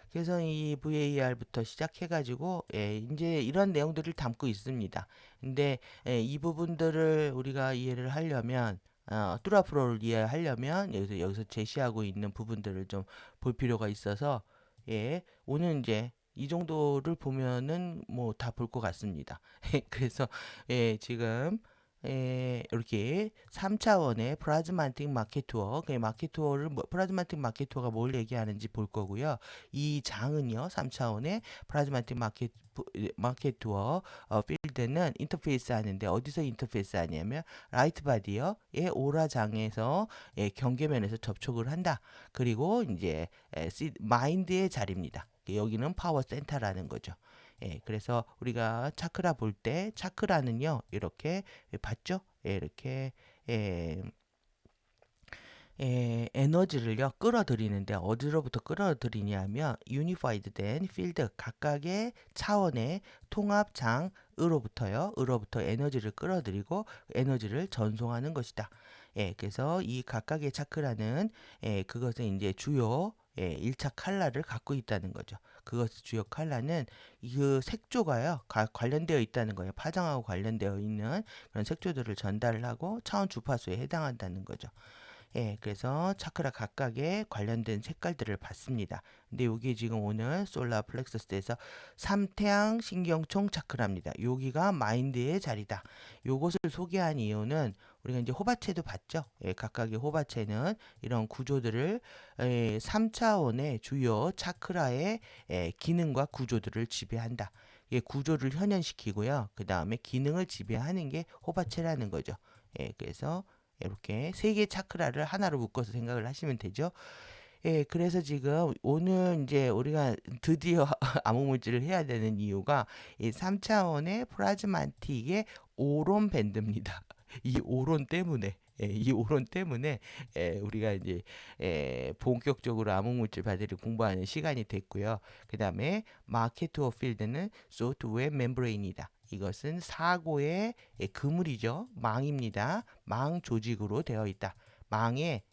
그래서 이 VAR부터 시작해가지고 예, 이제 이런 내용들을 담고 있습니다. 근데 예, 이 부분들을 우리가 이해를 하려면 뚜라프로를 이해하려면 여기서 제시하고 있는 부분들을 좀 볼 필요가 있어서 예, 오늘 이제 이 정도를 보면은 뭐 다 볼 것 같습니다. 그래서 예, 지금 예, 이렇게 3차원의 프라즈마틱 마켓 투어, 그 마켓 투어를 프라즈마틱 마켓 투어가 뭘 얘기하는지 볼 거고요. 이 장은요, 3차원의 프라즈마틱 마켓 투어 필드는 인터페이스 하는데 어디서 인터페이스 하냐면 라이트 바디요, 예, 오라 장에서 예, 경계면에서 접촉을 한다. 그리고 이제 마인드의 자리입니다. 여기는 파워 센터라는 거죠. 예, 그래서 우리가 차크라 볼 때 차크라는요 이렇게 봤죠? 예, 이렇게 예, 에너지를요 끌어들이는데 어디로부터 끌어들이냐면 유니파이드 된 필드 각각의 차원의 으로부터 에너지를 끌어들이고 에너지를 전송하는 것이다. 예, 그래서 이 각각의 차크라는 예, 그것은 이제 주요 예, 1차 칼라를 갖고 있다는 거죠. 그것 주요 칼라는 그 색조가요 관련되어 있다는 거예요. 파장하고 관련되어 있는 그런 색조들을 전달을 하고 차원 주파수에 해당한다는 거죠. 예, 그래서 차크라 각각의 관련된 색깔들을 봤습니다. 근데 여기 지금 오늘 솔라 플렉서스에서 삼태양 신경총 차크라입니다. 여기가 마인드의 자리다. 요것을 소개한 이유는 우리가 이제 호바체도 봤죠. 예, 각각의 호바체는 이런 구조들을 3차원의 주요 차크라의 기능과 구조들을 지배한다. 예, 구조를 현현시키고요. 그 다음에 기능을 지배하는 게 호바체라는 거죠. 예, 그래서 이렇게 세 개의 차크라를 하나로 묶어서 생각을 하시면 되죠. 예, 그래서 지금 오늘 이제 우리가 드디어 암호물질을 해야 되는 이유가 이 3차원의 플라즈만틱의 오론 밴드입니다. 이 오론 때문에 예, 이 오론 때문에 우리가 이제 본격적으로 암호물질 바디를 공부하는 시간이 됐고요. 그 다음에 마켓 투어 필드는 소프트웨어 멤브레인이다. 이것은 사고의 그물이죠. 망입니다. 망 조직으로 되어 있다. 망의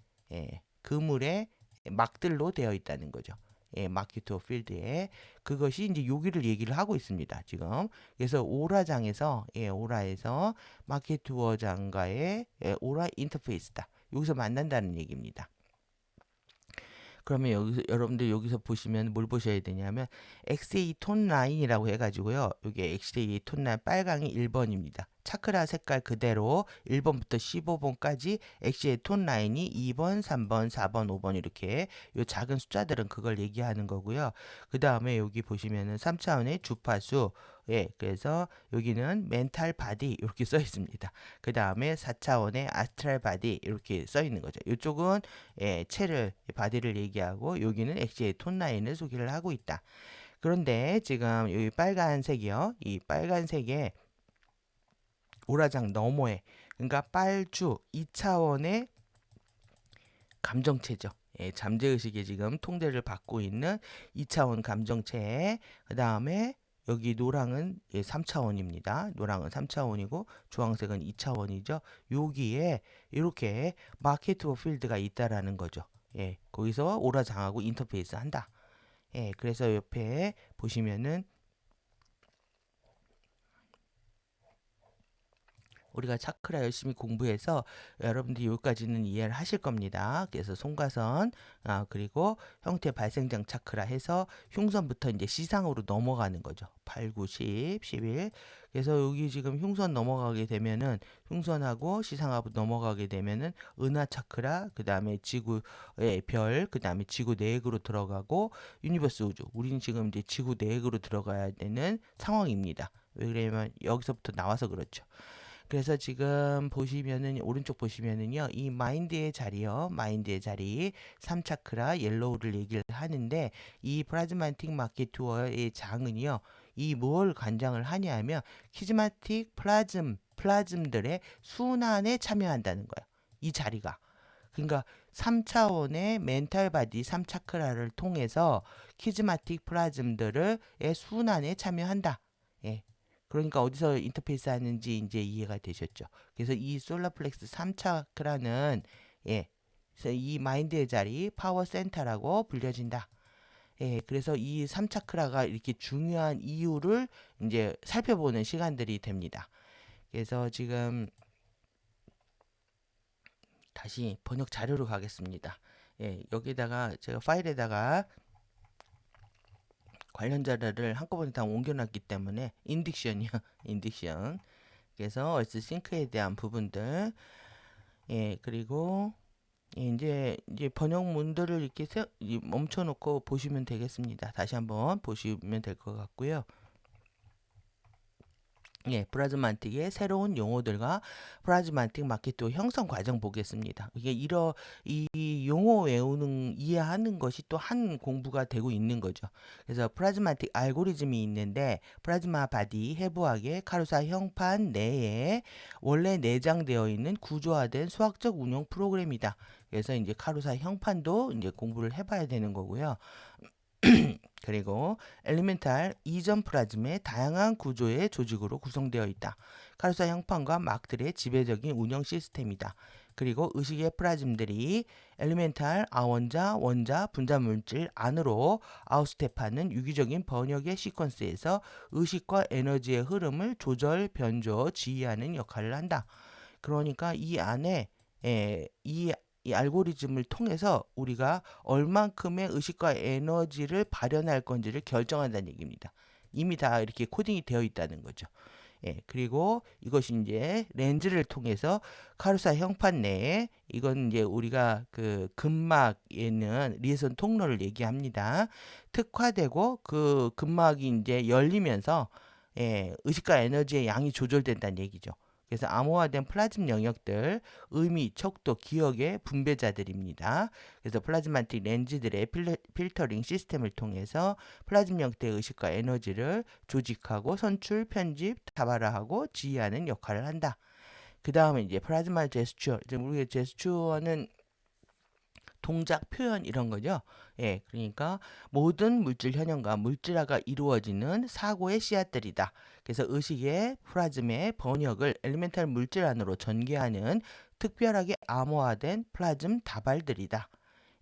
그물의 막들로 되어 있다는 거죠. 예, 마켓 투어 필드에 그것이 이제 여기를 얘기를 하고 있습니다. 지금 그래서 오라장에서 오라에서 마켓 투어장과의 오라 인터페이스다. 여기서 만난다는 얘기입니다. 그러면 여기서 여러분들 여기서 보시면 뭘 보셔야 되냐면 XA 톤 라인이라고 해가지고요. 여기 XA 톤 라인 빨강이 1번입니다. 차크라 색깔 그대로 1번부터 15번까지 XA 톤 라인이 2번, 3번, 4번, 5번 이렇게 요 작은 숫자들은 그걸 얘기하는 거고요. 그 다음에 여기 보시면은 3차원의 주파수 예, 그래서 여기는 멘탈 바디 이렇게 써 있습니다. 그 다음에 4차원의 아스트랄 바디 이렇게 써 있는 거죠. 이쪽은 체를 바디를 얘기하고 여기는 엑시의 톤 라인을 소개를 하고 있다. 그런데 지금 여기 빨간색이요. 이 빨간색에 오라장 너머에, 그러니까 빨주 2차원의 감정체죠. 예, 잠재의식에 지금 통제를 받고 있는 2차원 감정체. 그 다음에 여기 노랑은 3차원입니다. 노랑은 3차원이고 주황색은 2차원이죠. 여기에 이렇게 마켓 오브 필드가 있다라는 거죠. 예, 거기서 오라장하고 인터페이스 한다. 예, 그래서 옆에 보시면은 우리가 차크라 열심히 공부해서 여러분들이 여기까지는 이해를 하실 겁니다. 그래서 송가선, 그리고 형태 발생장 차크라 해서 흉선부터 이제 시상으로 넘어가는 거죠. 8, 9, 10, 11. 그래서 여기 지금 흉선 넘어가게 되면은 흉선하고 시상하고 넘어가게 되면은 은하 차크라, 그 다음에 지구의 별, 그 다음에 지구 내액으로 들어가고 유니버스 우주. 우리는 지금 이제 지구 내액으로 들어가야 되는 상황입니다. 왜냐면 여기서부터 나와서 그렇죠. 그래서 지금 보시면은 오른쪽 보시면은요, 이 마인드의 자리요, 마인드의 자리 3차크라 옐로우를 얘기를 하는데, 이 프라즈마틱 마켓 투어의 장은요, 이 뭘 관장을 하냐면 키즈마틱 플라즘들의 순환에 참여한다는 거예요. 이 자리가. 그러니까 3차원의 멘탈 바디 3차크라를 통해서 키즈마틱 플라즘들의 순환에 참여한다. 예. 그러니까 어디서 인터페이스 하는지 이제 이해가 되셨죠. 그래서 이 솔라플렉스 3차크라는, 예, 그래서 이 마인드의 자리 파워 센터라고 불려진다. 예, 그래서 이 3차크라가 이렇게 중요한 이유를 이제 살펴보는 시간들이 됩니다. 그래서 지금 다시 번역 자료로 가겠습니다. 예, 여기다가 제가 파일에다가 관련 자료를 한꺼번에 다 옮겨놨기 때문에 인딕션이요. 인딕션. 그래서 얼스 싱크에 대한 부분들, 예, 그리고 이제 번역문들을 이렇게 멈춰놓고 보시면 되겠습니다. 다시 한번 보시면 될 것 같고요. 예, 프라즈마틱의 새로운 용어들과 프라즈마틱 마켓도 형성 과정 보겠습니다. 이 용어 외우는 이해하는 것이 또 한 공부가 되고 있는 거죠. 그래서 프라즈마틱 알고리즘이 있는데 프라즈마 바디 해부학의 카루사 형판 내에 원래 내장되어 있는 구조화된 수학적 운영 프로그램이다. 그래서 이제 카루사 형판도 이제 공부를 해봐야 되는 거고요. 그리고 엘리멘탈 이전 플라즘의 다양한 구조의 조직으로 구성되어 있다. 카루사 형판과 막들의 지배적인 운영 시스템이다. 그리고 의식의 플라즘들이 엘리멘탈 아원자, 원자, 분자 물질 안으로 아웃스텝하는 유기적인 번역의 시퀀스에서 의식과 에너지의 흐름을 조절, 변조, 지휘하는 역할을 한다. 그러니까 이 안에 이 알고리즘을 통해서 우리가 얼만큼의 의식과 에너지를 발현할 건지를 결정한다는 얘기입니다. 이미 다 이렇게 코딩이 되어 있다는 거죠. 예, 그리고 이것이 이제 렌즈를 통해서 카루사 형판 내에 이건 이제 우리가 그 근막에는 리에선 통로를 얘기합니다. 특화되고 그 근막이 이제 열리면서 의식과 에너지의 양이 조절된다는 얘기죠. 그래서 암호화된 플라즘 영역들, 의미, 척도, 기억의 분배자들입니다. 그래서 플라즈마틱 렌즈들의 필터링 시스템을 통해서 플라즘 형태의 의식과 에너지를 조직하고 선출, 편집, 다발화하고 지휘하는 역할을 한다. 그 다음에 이제 플라즈마 제스처, 우리의 제스처는 동작, 표현 이런 거죠. 예, 그러니까 모든 물질 현현과 물질화가 이루어지는 사고의 씨앗들이다. 그래서 의식의 플라즘의 번역을 엘리멘탈 물질 안으로 전개하는 특별하게 암호화된 플라즘 다발들이다.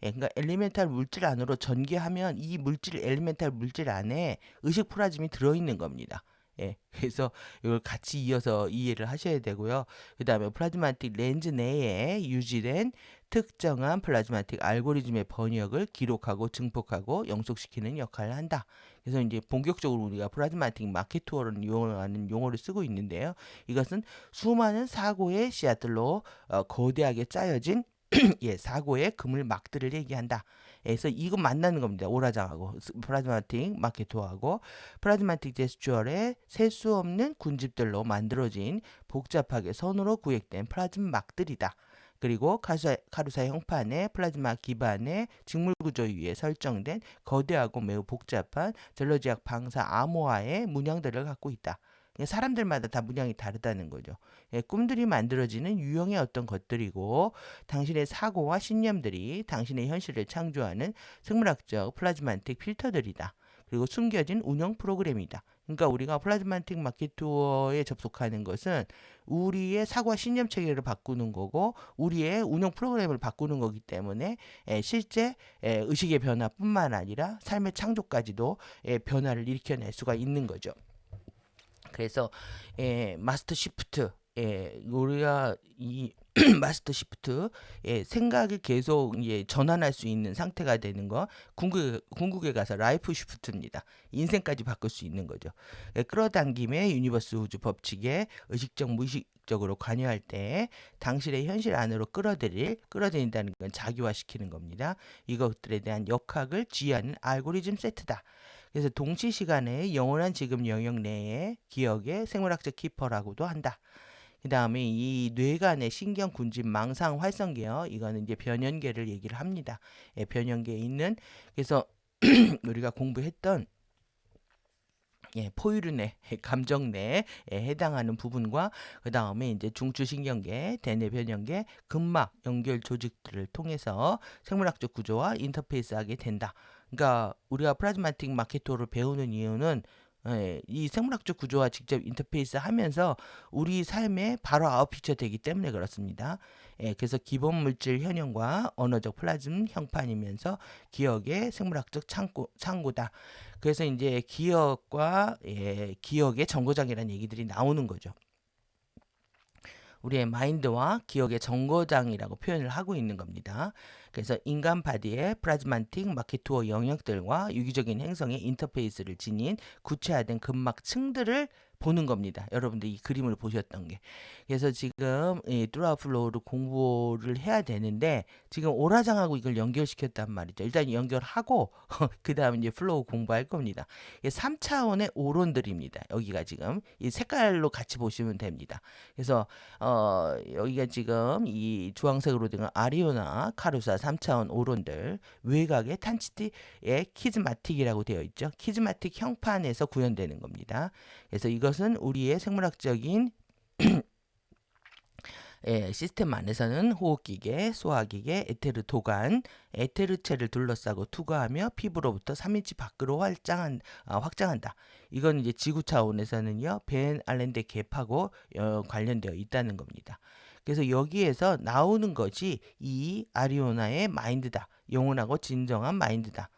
예, 그러니까 엘리멘탈 물질 안으로 전개하면 이 물질, 엘리멘탈 물질 안에 의식 플라즘이 들어있는 겁니다. 예, 그래서 이걸 같이 이어서 이해를 하셔야 되고요. 그 다음에 플라즈마틱 렌즈 내에 유지된 특정한 플라즈마틱 알고리즘의 번역을 기록하고 증폭하고 영속시키는 역할을 한다. 그래서 이제 본격적으로 우리가 플라즈마틱 마켓 투어라는 용어를 쓰고 있는데요. 이것은 수많은 사고의 씨앗들로 거대하게 짜여진 예, 사고의 그물 막들을 얘기한다. 그래서 이거 만나는 겁니다. 오라장하고 프라즈마틱 마케토하고 프라즈마틱 제스처의 셀 수 없는 군집들로 만들어진 복잡하게 선으로 구획된 플라즘 막들이다. 그리고 카루사 형판의 플라즈마 기반의 직물 구조 위에 설정된 거대하고 매우 복잡한 젤러지학 방사 암호화의 문양들을 갖고 있다. 사람들마다 다 문양이 다르다는 거죠. 꿈들이 만들어지는 유형의 어떤 것들이고 당신의 사고와 신념들이 당신의 현실을 창조하는 생물학적 플라즈만틱 필터들이다. 그리고 숨겨진 운영 프로그램이다. 그러니까 우리가 플라즈마틱 마켓 투어에 접속하는 것은 우리의 사고와 신념 체계를 바꾸는 거고 우리의 운영 프로그램을 바꾸는 거기 때문에 실제 의식의 변화뿐만 아니라 삶의 창조까지도 변화를 일으켜낼 수가 있는 거죠. 그래서 마스터 시프트 우리가 이 마스터 시프트 생각을 계속 전환할 수 있는 상태가 되는 거 궁극에 가서 라이프 시프트입니다. 인생까지 바꿀 수 있는 거죠. 끌어당김의 유니버스 우주 법칙에 의식적 무의식적으로 관여할 때 당신의 현실 안으로 끌어들인다는 건 자기화시키는 겁니다. 이것들에 대한 역학을 지휘하는 알고리즘 세트다. 그래서 동시 시간에 영원한 지금 영역 내의 기억의 생물학적 키퍼라고도 한다. 그 다음에 이 뇌간의 신경 군집 망상 활성계요. 이거는 이제 변연계를 얘기를 합니다. 변연계에 있는 그래서 우리가 공부했던 포유류내, 감정내에 해당하는 부분과 그 다음에 이제 중추신경계, 대뇌변연계, 근막 연결 조직들을 통해서 생물학적 구조와 인터페이스하게 된다. 그러니까 우리가 플라즈마틱 마케토를 배우는 이유는 이 생물학적 구조와 직접 인터페이스 하면서 우리 삶에 바로 아웃피처 되기 때문에 그렇습니다. 그래서 기본 물질 현형과 언어적 플라즘 형판이면서 기억의 생물학적 창고다. 그래서 이제 기억과 기억의 정거장이라는 얘기들이 나오는 거죠. 우리의 마인드와 기억의 정거장이라고 표현을 하고 있는 겁니다. 그래서 인간 바디의 플라즈마틱 마케투어 영역들과 유기적인 행성의 인터페이스를 지닌 구체화된 근막층들을 보는 겁니다. 여러분들 이 그림을 보셨던 게. 그래서 지금 이 뚜라플로우를 공부를 해야 되는데 지금 오라장하고 이걸 연결시켰단 말이죠. 일단 연결하고 그 다음에 이제 플로우 공부할 겁니다. 3차원의 오론들입니다. 여기가 지금 이 색깔로 같이 보시면 됩니다. 그래서 여기가 지금 이 주황색으로 된 아리오나, 카루사 3차원 오론들 외곽의 탄치티의 키즈마틱이라고 되어 있죠. 키즈마틱 형판에서 구현되는 겁니다. 그래서 이것은 우리의 생물학적인 시스템 안에서는 호흡기계, 소화기계, 에테르 도관, 에테르체를 둘러싸고 투과하며 피부로부터 3인치 밖으로 확장한다. 이건 이제 지구 차원에서는요, 벤 알렌데 갭하고 관련되어 있다는 겁니다. 그래서 여기에서 나오는 것이 이 아리오나의 마인드다. 영원하고 진정한 마인드다.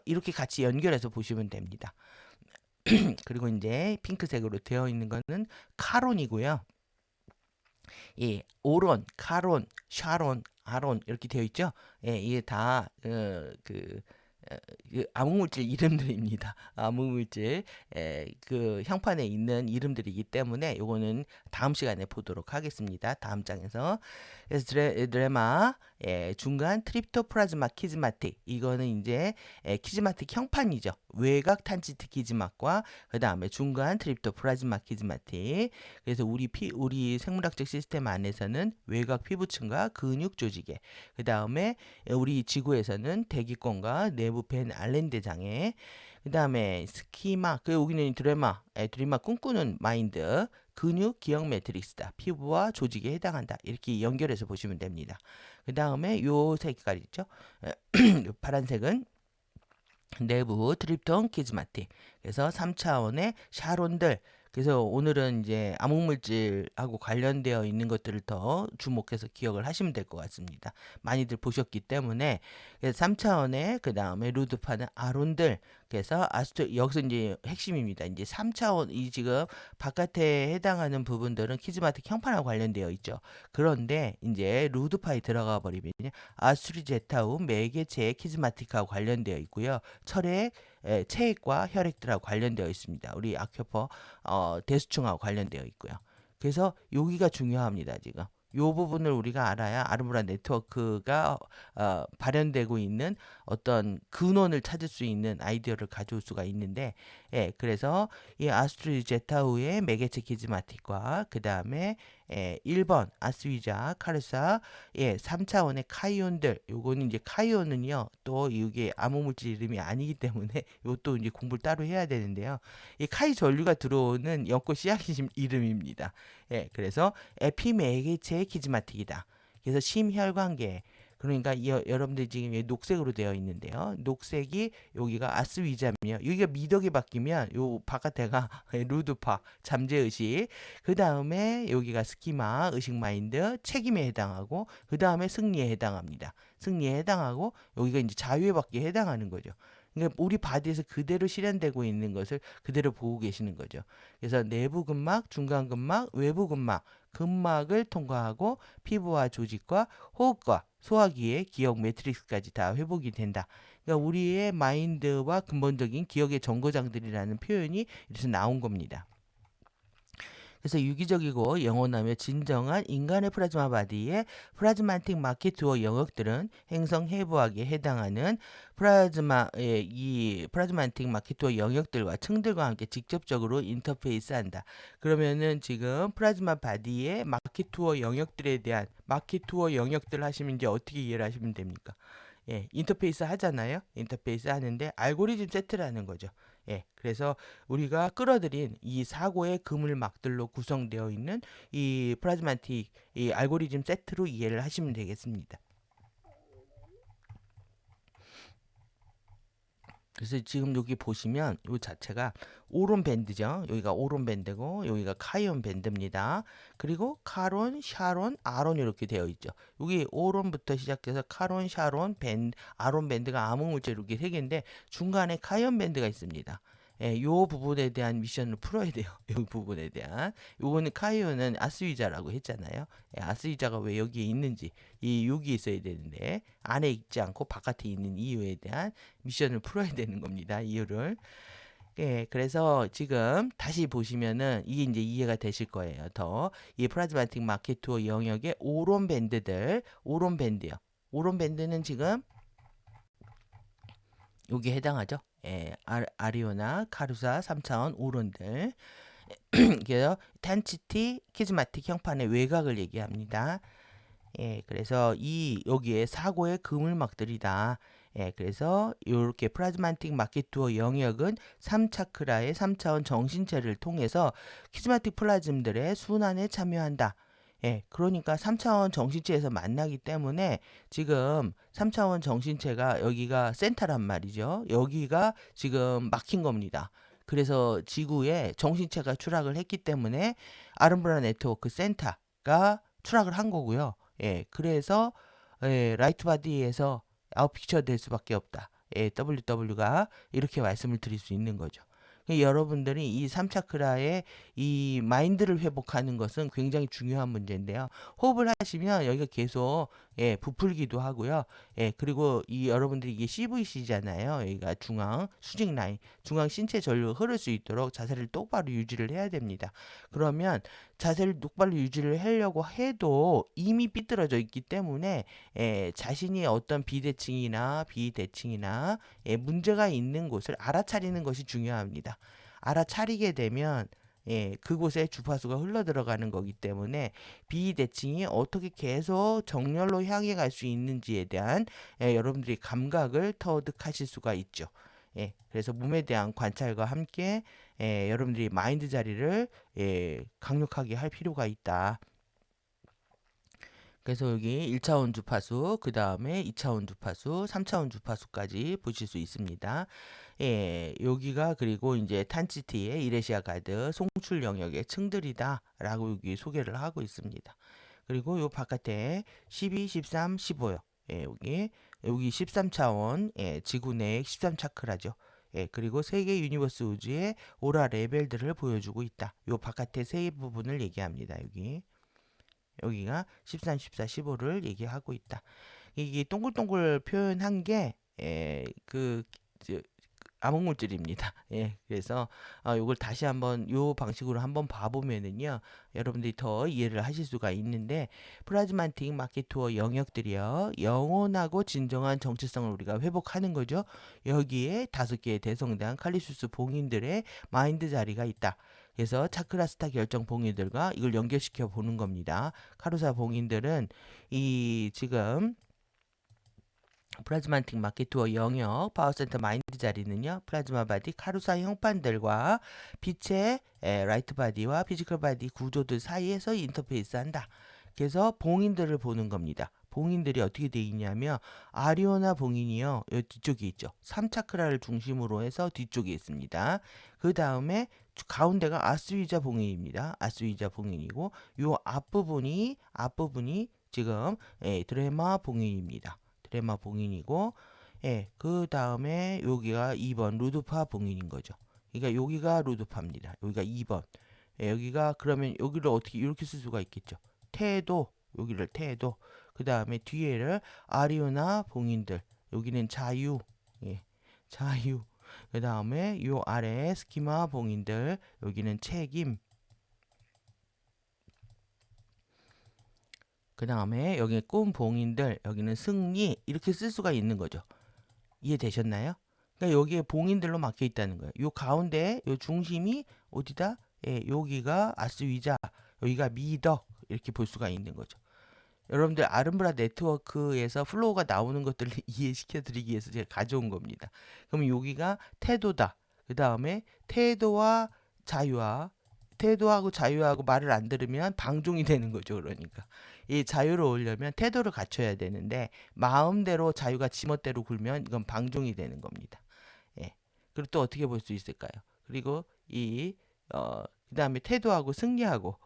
이렇게 같이 연결해서 보시면 됩니다. 그리고 이제 핑크색으로 되어 있는 것은 카론이고요. 오론, 카론, 샤론, 아론 이렇게 되어 있죠. 이게 다 암흑물질 이름들입니다. 암흑물질 그 형판에 있는 이름들이기 때문에 요거는 다음 시간에 보도록 하겠습니다. 다음 장에서. 그래서 드레마 중간 트립토플라즈마 키즈마틱 이거는 이제 키즈마틱 형판이죠. 외곽 탄치트 키즈막과 그 다음에 중간 트립토플라즈마 키즈마틱. 그래서 우리 생물학적 시스템 안에서는 외곽 피부층과 근육 조직에 그 다음에 우리 지구에서는 대기권과 내부 벤 알렌데 장애 그 다음에 스키마 그 여기는 드레마 꿈꾸는 마인드 근육 기억 매트릭스다. 피부와 조직에 해당한다. 이렇게 연결해서 보시면 됩니다. 그 다음에 요 색깔 있죠. 파란색은 내부 트립톤 키즈마틱. 그래서 3차원의 샤론들. 그래서 오늘은 이제 암흑물질하고 관련되어 있는 것들을 더 주목해서 기억을 하시면 될 것 같습니다. 많이들 보셨기 때문에 그래서 3차원의 그 다음에 루드파는 아론들. 그래서 여기서 이제 핵심입니다. 이제 3차원 이 지금 바깥에 해당하는 부분들은 키즈마틱 형판하고 관련되어 있죠. 그런데 이제 루드파에 들어가 버리면 아스트리제타우 매개체의 키즈마틱하고 관련되어 있고요. 철액 체액과 혈액들하고 관련되어 있습니다. 우리 아큐퍼 대수층하고 관련되어 있고요. 그래서 여기가 중요합니다. 지금 요 부분을 우리가 알아야 아르브라 네트워크가 발현되고 있는 어떤 근원을 찾을 수 있는 아이디어를 가져올 수가 있는데 그래서 이 아스트리제타우의 매개체 키즈마틱과 그 다음에 1번 아스위자, 카르사, 3차원의 카이온들. 요거는 이제 카이온은요, 또 이게 암호물질 이름이 아니기 때문에 요것도 이제 공부를 따로 해야 되는데요. 이 카이 전류가 들어오는 연꽃 씨앗 이름입니다. 그래서 에피메개체의 키즈마틱이다. 그래서 심혈관계. 그러니까 여러분들 지금 녹색으로 되어 있는데요. 녹색이 여기가 아스위자며 여기가 미덕이 바뀌면 요 바깥에가 루드파 잠재의식. 그 다음에 여기가 스키마 의식마인드 책임에 해당하고 그 다음에 승리에 해당합니다. 승리에 해당하고 여기가 이제 자유에 받기에 해당하는 거죠. 그러니까 우리 바디에서 그대로 실현되고 있는 것을 그대로 보고 계시는 거죠. 그래서 내부 근막, 중간 근막, 외부 근막, 근막을 통과하고 피부와 조직과 호흡과 소화기의 기억 매트릭스까지 다 회복이 된다. 그러니까 우리의 마인드와 근본적인 기억의 정거장들이라는 표현이 이래서 나온 겁니다. 그래서 유기적이고 영원하며 진정한 인간의 플라즈마 바디의 플라즈마틱 마케트워 영역들은 행성 해부학에 해당하는 이 플라즈마틱 마케트워 영역들과 층들과 함께 직접적으로 인터페이스한다. 그러면은 지금 플라즈마 바디의 마케트워 영역들에 대한 마케트워 영역들 하시면 이제 어떻게 이해를 하시면 됩니까? 인터페이스 하잖아요. 인터페이스 하는데 알고리즘 세트라는 거죠. 그래서 우리가 끌어들인 이 사고의 그물막들로 구성되어 있는 이 플라즈마틱 이 알고리즘 세트로 이해를 하시면 되겠습니다. 그래서 지금 여기 보시면 이 자체가 오론 밴드죠. 여기가 오론 밴드고 여기가 카이온 밴드입니다. 그리고 카론, 샤론, 아론 이렇게 되어 있죠. 여기 오론부터 시작해서 카론, 샤론, 아론 밴드가 암호물질 이렇게 세 개인데 중간에 카이온 밴드가 있습니다. 요 부분에 대한 미션을 풀어야 돼요. 요 부분에 대한. 요거는 카이온은 아스위자라고 했잖아요. 아스위자가 왜 여기에 있는지, 여기에 있어야 되는데 안에 있지 않고 바깥에 있는 이유에 대한 미션을 풀어야 되는 겁니다. 이유를. 그래서 지금 다시 보시면은 이게 이제 이해가 되실 거예요. 더 이 플라즈마틱 마케트워 영역의 오론 밴드들, 오론 밴드요. 오론 밴드는 지금 여기에 해당하죠. 아리오나, 카루사, 3차원 오론들. 그래서 탄치티, 키즈마틱 형판의 외곽을 얘기합니다. 그래서 여기에 사고의 그물막들이다. 그래서 이렇게 플라즈마틱 마케트워 영역은 3차크라의 3차원 정신체를 통해서 키즈마틱 플라즘들의 순환에 참여한다. 그러니까 3차원 정신체에서 만나기 때문에 지금 3차원 정신체가 여기가 센터란 말이죠. 여기가 지금 막힌 겁니다. 그래서 지구에 정신체가 추락을 했기 때문에 아름브라 네트워크 센터가 추락을 한 거고요. 그래서 라이트 바디에서 아웃피처 될 수밖에 없다. WW가 이렇게 말씀을 드릴 수 있는 거죠. 여러분들이 이 3차크라의 이 마인드를 회복하는 것은 굉장히 중요한 문제인데요. 호흡을 하시면 여기가 계속 부풀기도 하고요. 그리고 이 여러분들이 이게 CVC잖아요. 여기가 중앙 수직 라인, 중앙 신체 전류가 흐를 수 있도록 자세를 똑바로 유지를 해야 됩니다. 그러면 자세를 똑바로 유지를 하려고 해도 이미 삐뚤어져 있기 때문에 자신이 어떤 비대칭이나 문제가 있는 곳을 알아차리는 것이 중요합니다. 알아차리게 되면 그곳에 주파수가 흘러 들어가는 거기 때문에 비대칭이 어떻게 계속 정렬로 향해 갈 수 있는지에 대한 여러분들이 감각을 터득하실 수가 있죠. 그래서 몸에 대한 관찰과 함께 여러분들이 마인드 자리를 강력하게 할 필요가 있다. 그래서 여기 1차원 주파수, 그 다음에 2차원 주파수, 3차원 주파수까지 보실 수 있습니다. 여기가 그리고 이제 탄치티의 이레시아 가드 송출 영역의 층들이다 라고 여기 소개를 하고 있습니다. 그리고 요 바깥에 12, 13, 15요. 여기 13차원, 지구 내의 13차크라죠. 그리고 세계 유니버스 우주의 오라 레벨들을 보여주고 있다. 요 바깥의 세 부분을 얘기합니다. 여기가 13, 14, 15를 얘기하고 있다. 이게 동글동글 표현한 게 암흑물질입니다. 그래서 이걸 다시 한번 요 방식으로 한번 봐보면은요, 여러분들이 더 이해를 하실 수가 있는데 플라즈마틱 마케트워 영역들이요, 영원하고 진정한 정체성을 우리가 회복하는 거죠. 여기에 5개의 대성당 칼리수스 봉인들의 마인드 자리가 있다. 그래서 차크라 스타 결정 봉인들과 이걸 연결시켜 보는 겁니다. 카루사 봉인들은 이 지금 플라즈마틱 마켓투어 영역 파워센터 마인드 자리는요, 플라즈마 바디 카루사 형판들과 빛의 라이트 바디와 피지컬 바디 구조들 사이에서 인터페이스 한다. 그래서 봉인들을 보는 겁니다. 봉인들이 어떻게 되어 있냐면 아리오나 봉인이요, 여기 뒤쪽에 있죠. 3차크라를 중심으로 해서 뒤쪽에 있습니다. 그 다음에 가운데가 아스위자 봉인입니다. 아스위자 봉인이고 요 앞부분이 지금 드레마 봉인입니다. 드레마 봉인이고, 예, 그 다음에 여기가 2번 루드파 봉인인 거죠. 그러니까 여기가 루드파입니다. 여기가 2번. 예, 여기가 그러면 여기를 어떻게 이렇게 쓸 수가 있겠죠. 태도, 여기를 태도. 그 다음에 뒤에를 아리오나 봉인들. 여기는 자유, 예, 자유. 그 다음에 요 아래 스키마 봉인들. 여기는 책임. 그 다음에 여기 꿈 봉인들, 여기는 승리, 이렇게 쓸 수가 있는 거죠. 이해되셨나요? 그러니까 여기에 봉인들로 막혀 있다는 거예요. 요 가운데 요 중심이 어디다? 예, 여기가 아스위자, 여기가 미덕, 이렇게 볼 수가 있는 거죠. 여러분들 아름브라 네트워크에서 플로우가 나오는 것들을 이해시켜 드리기 위해서 제가 가져온 겁니다. 그럼 여기가 태도다. 그 다음에 태도하고 자유하고 말을 안 들으면 방종이 되는 거죠. 그러니까 이 자유를 오려면 태도를 갖춰야 되는데 마음대로 자유가 지멋대로 굴면 이건 방종이 되는 겁니다. 예. 그리고 또 어떻게 볼 수 있을까요? 그리고 그다음에 태도하고 승리하고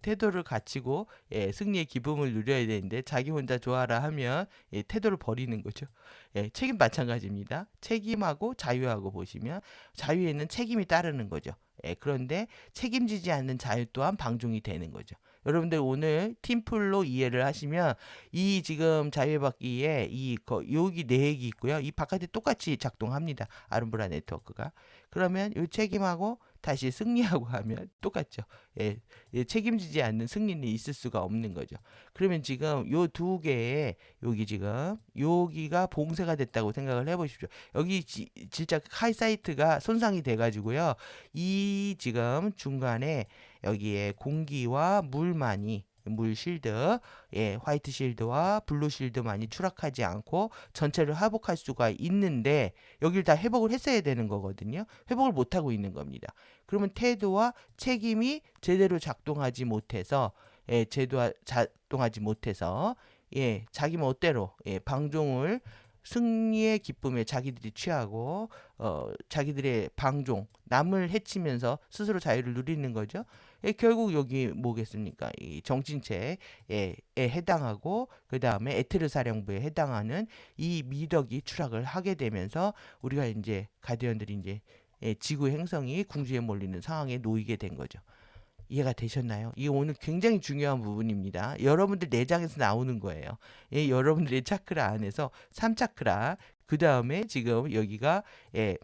태도를 갖추고, 예, 승리의 기쁨을 누려야 되는데 자기 혼자 좋아라 하면, 예, 태도를 버리는 거죠. 예, 책임 마찬가지입니다. 책임하고 자유하고 보시면 자유에는 책임이 따르는 거죠. 예, 그런데 책임지지 않는 자유 또한 방종이 되는 거죠. 여러분들 오늘 팀플로 이해를 하시면 이 지금 자유바퀴에 여기 내액이 있고요. 이 바깥에 똑같이 작동합니다. 아름브라 네트워크가. 그러면 이 책임하고 다시 승리하고 하면 똑같죠. 예, 책임지지 않는 승리는 있을 수가 없는 거죠. 그러면 지금 요 두 개의 여기가 봉쇄가 됐다고 생각을 해보십시오. 여기 진짜 하이사이트가 손상이 돼가지고요. 이 지금 중간에 여기에 공기와 물 실드, 예, 화이트 실드와 블루 실드만이 추락하지 않고 전체를 회복할 수가 있는데 여기를 다 회복을 했어야 되는 거거든요. 회복을 못 하고 있는 겁니다. 그러면 태도와 책임이 제대로 작동하지 못해서, 예, 작동하지 못해서, 예, 자기 멋대로, 예, 방종을 승리의 기쁨에 자기들이 취하고, 자기들의 방종, 남을 해치면서 스스로 자유를 누리는 거죠. 예, 결국 여기 뭐겠습니까? 이 정신체에 해당하고 그 다음에 에테르 사령부에 해당하는 이 미덕이 추락을 하게 되면서 우리가 이제 가디언들이 이제, 예, 지구 행성이 궁지에 몰리는 상황에 놓이게 된 거죠. 이해가 되셨나요? 이게 오늘 굉장히 중요한 부분입니다. 여러분들 내장에서 나오는 거예요. 예, 여러분들의 차크라 안에서 3차크라, 그 다음에 지금 여기가, 예,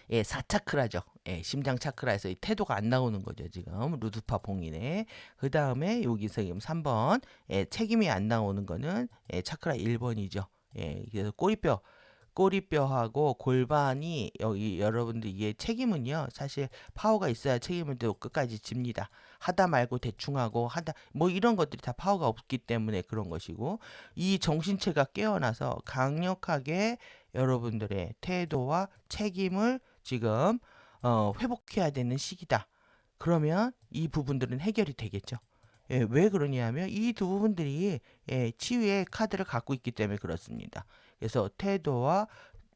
4차크라죠. 예, 심장 차크라에서 이 태도가 안 나오는 거죠. 지금 루드파 봉인에. 그 다음에 여기서 지금 3번, 예, 책임이 안 나오는 거는, 예, 차크라 1번이죠. 예, 그래서 꼬리뼈하고 골반이, 여기 여러분들 이게 책임은요, 사실 파워가 있어야 책임을 또 끝까지 집니다. 하다 말고 대충 하고 하다 뭐 이런 것들이 다 파워가 없기 때문에 그런 것이고, 이 정신체가 깨어나서 강력하게 여러분들의 태도와 책임을 지금 회복해야 되는 시기다. 그러면 이 부분들은 해결이 되겠죠. 예, 왜 그러냐면 이 두 부분들이, 예, 치유의 카드를 갖고 있기 때문에 그렇습니다. 그래서 태도와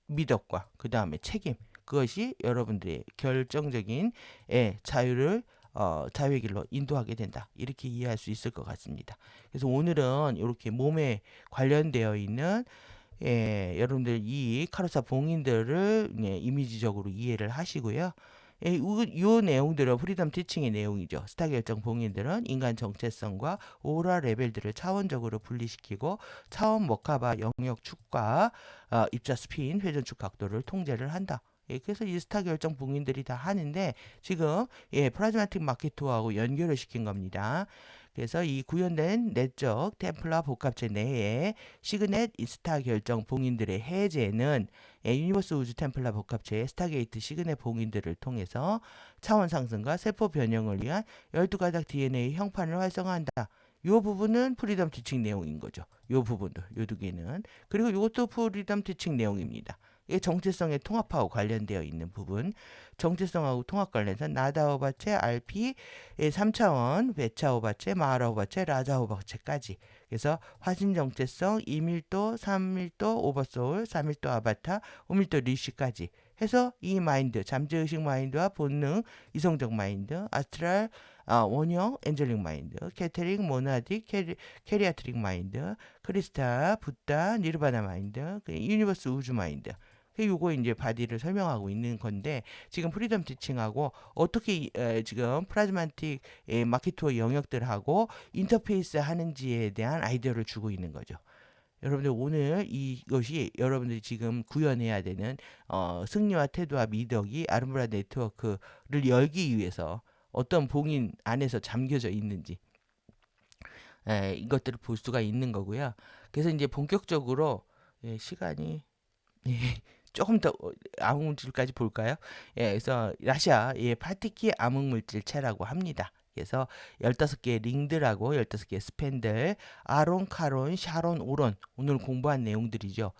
미덕과 그 다음에 책임, 그것이 여러분들의 결정적인, 예, 자유의 길로 인도하게 된다. 이렇게 이해할 수 있을 것 같습니다. 그래서 오늘은 이렇게 몸에 관련되어 있는, 예, 여러분들 이 카루사 봉인들을, 예, 이미지적으로 이해를 하시고요. 예, 이 내용들은 프리덤 티칭의 내용이죠. 스타 결정 봉인들은 인간 정체성과 오라 레벨들을 차원적으로 분리시키고 차원 머카바 영역 축과 입자 스핀 회전 축 각도를 통제를 한다. 예, 그래서 이 스타 결정 봉인들이 다 하는데 지금, 예, 프라즈마틱 마켓 투어하고 연결을 시킨 겁니다. 그래서 이 구현된 내적 템플러 복합체 내에 시그넷 스타 결정 봉인들의 해제는 유니버스 우주 템플러 복합체의 스타게이트 시그넷 봉인들을 통해서 차원 상승과 세포 변형을 위한 12가닥 DNA 형판을 활성화한다. 요 부분은 프리덤 티칭 내용인 거죠. 요 부분도, 요 두 개는. 그리고 이것도 프리덤 티칭 내용입니다. 이게 정체성의 통합하고 관련되어 있는 부분. 정체성하고 통합 관련해서 나다오바체, RP, 3차원, 베차오바체, 마하라오바체, 라자오바체까지. 그래서 화신 정체성, 2밀도, 3밀도, 오버소울, 4밀도 아바타, 5밀도 리쉬까지 해서 이 마인드, 잠재의식 마인드와 본능, 이성적 마인드, 아스트랄, 원형, 엔젤릭 마인드, 캐테릭, 모나딕, 캐리아트릭 마인드, 크리스타, 붓다, 니르바나 마인드, 유니버스 우주 마인드. 요거 이제 바디를 설명하고 있는 건데 지금 프리덤 티칭하고 어떻게 지금 프라즈마틱 마케투어 영역들하고 인터페이스 하는지에 대한 아이디어를 주고 있는 거죠. 여러분들 오늘 이것이 여러분들이 지금 구현해야 되는 승리와 태도와 미덕이 아름브라 네트워크를 열기 위해서 어떤 봉인 안에서 잠겨져 있는지 이것들을 볼 수가 있는 거고요. 그래서 이제 본격적으로 시간이 조금 더 암흑물질까지 볼까요? 그래서 라시아 파티키 암흑물질체라고 합니다. 그래서 15개의 링들하고 15개의 스펜들, 아론, 카론, 샤론, 오론 오늘 공부한 내용들이죠.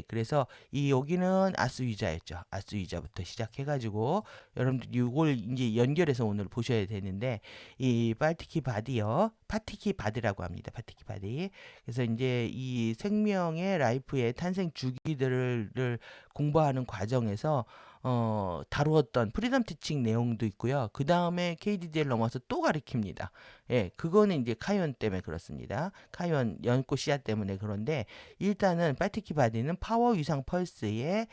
그래서 여기는 아스위자였죠. 아스위자부터 시작해가지고 여러분들 이걸 이제 연결해서 오늘 보셔야 되는데 이 파티키 바디요, 파티키 바디라고 합니다. 파티키 바디. 그래서 이제 이 생명의 라이프의 탄생 주기들을 공부하는 과정에서 다루었던 프리덤 티칭 내용도 있고요. 그 다음에 KDD를 넘어서 또 가리킵니다. 그거는 이제 카이온 때문에 그렇습니다. 카이온 연꽃 씨앗 때문에 그런데 일단은 파티키 바디는 파워 위상 펄스의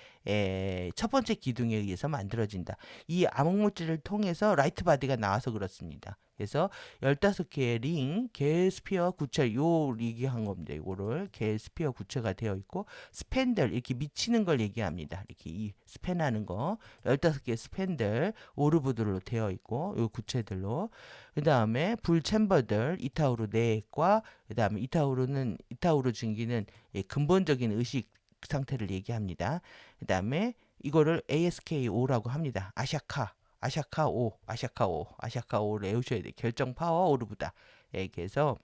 첫 번째 기둥에 의해서 만들어진다. 이 암흑물질을 통해서 라이트 바디가 나와서 그렇습니다. 그래서 15개의 링, 게스피어 구체, 요 얘기한 겁니다. 이거를 게스피어 구체가 되어 있고 스펜들 이렇게 미치는 걸 얘기합니다. 이렇게 이 스펜하는 거 15개의 스펜들 오르브들로 되어 있고 요 구체들로 그 다음에 불 챔버들 이타우르 내과 그 다음에 이타우르 증기는 근본적인 의식 상태를 얘기합니다. 그 다음에 이거를 ASK5라고 합니다. 아샤카5를 외우셔야 돼요. 결정 파워 오르브다. 그래서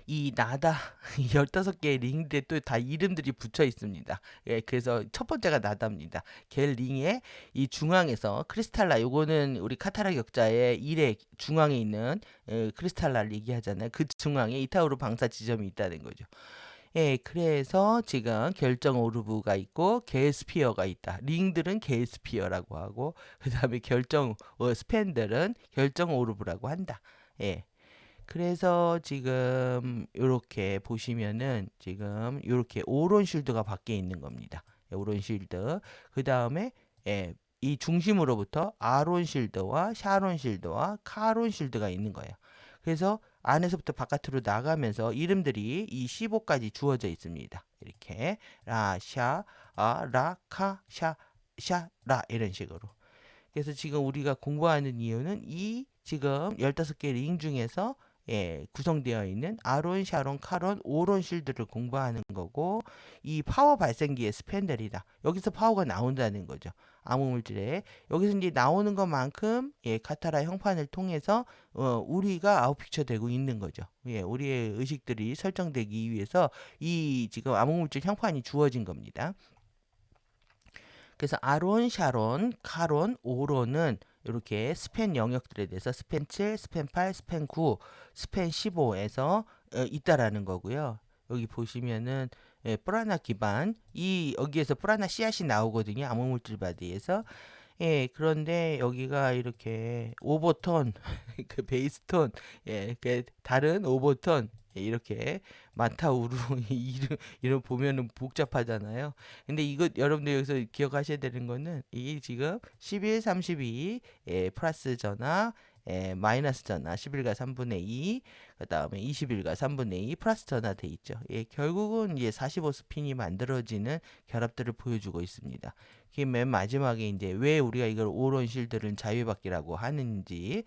이 나다 15개의 링인데 또 다 이름들이 붙여 있습니다. 그래서 첫 번째가 나다입니다. 겔 링의 이 중앙에서 크리스탈라, 요거는 우리 카타라 격자의 1의 중앙에 있는 크리스탈라를 얘기하잖아요. 그 중앙에 이타우르 방사 지점이 있다는 거죠. 그래서 지금 결정 오르브가 있고 게스피어가 있다. 링들은 게스피어라고 하고 그 다음에 결정 스펜들은 결정 오르브라고 한다. 그래서 지금 이렇게 보시면은 지금 이렇게 오론 쉴드가 밖에 있는 겁니다. 오론 쉴드. 그 다음에 이 중심으로부터 아론 쉴드와 샤론 실드와 카론 실드가 있는 거예요. 그래서 안에서부터 바깥으로 나가면서 이름들이 이 15까지 주어져 있습니다. 이렇게 라샤, 라카, 샤라 이런 식으로. 그래서 지금 우리가 공부하는 이유는 이 지금 15개 링 중에서 구성되어 있는 아론, 샤론, 카론, 오론 실드를 공부하는 거고 이 파워 발생기의 스펜들이다. 여기서 파워가 나온다는 거죠. 암흑물질에 여기서 이제 나오는 것만큼 카타라 형판을 통해서 우리가 아웃픽처 되고 있는 거죠. 우리의 의식들이 설정되기 위해서 이 지금 암흑물질 형판이 주어진 겁니다. 그래서 아론, 샤론, 카론, 오론은 이렇게 스팬 영역들에 대해서 스팬 7, 스팬 8, 스팬 9, 스팬 15에서 있다라는 거고요. 여기 보시면은 프라나 기반 여기에서 프라나 씨앗이 나오거든요. 암흑물질 바디에서. 그런데 여기가 이렇게 오버톤, 그 베이스톤, 그 다른 오버톤 이렇게 마타우루 이름 보면은 복잡하잖아요. 근데 이거 여러분들 여기서 기억하셔야 되는 거는 이게 지금 11, 32 플러스 전압 마이너스 전하 11과 3분의 2, 그 다음에 21과 3분의 2 플러스 전하 돼 있죠. 결국은 이제 45 스핀이 만들어지는 결합들을 보여주고 있습니다. 맨 마지막에 이제 왜 우리가 이걸 오론 실들은 자유바퀴라고 하는지,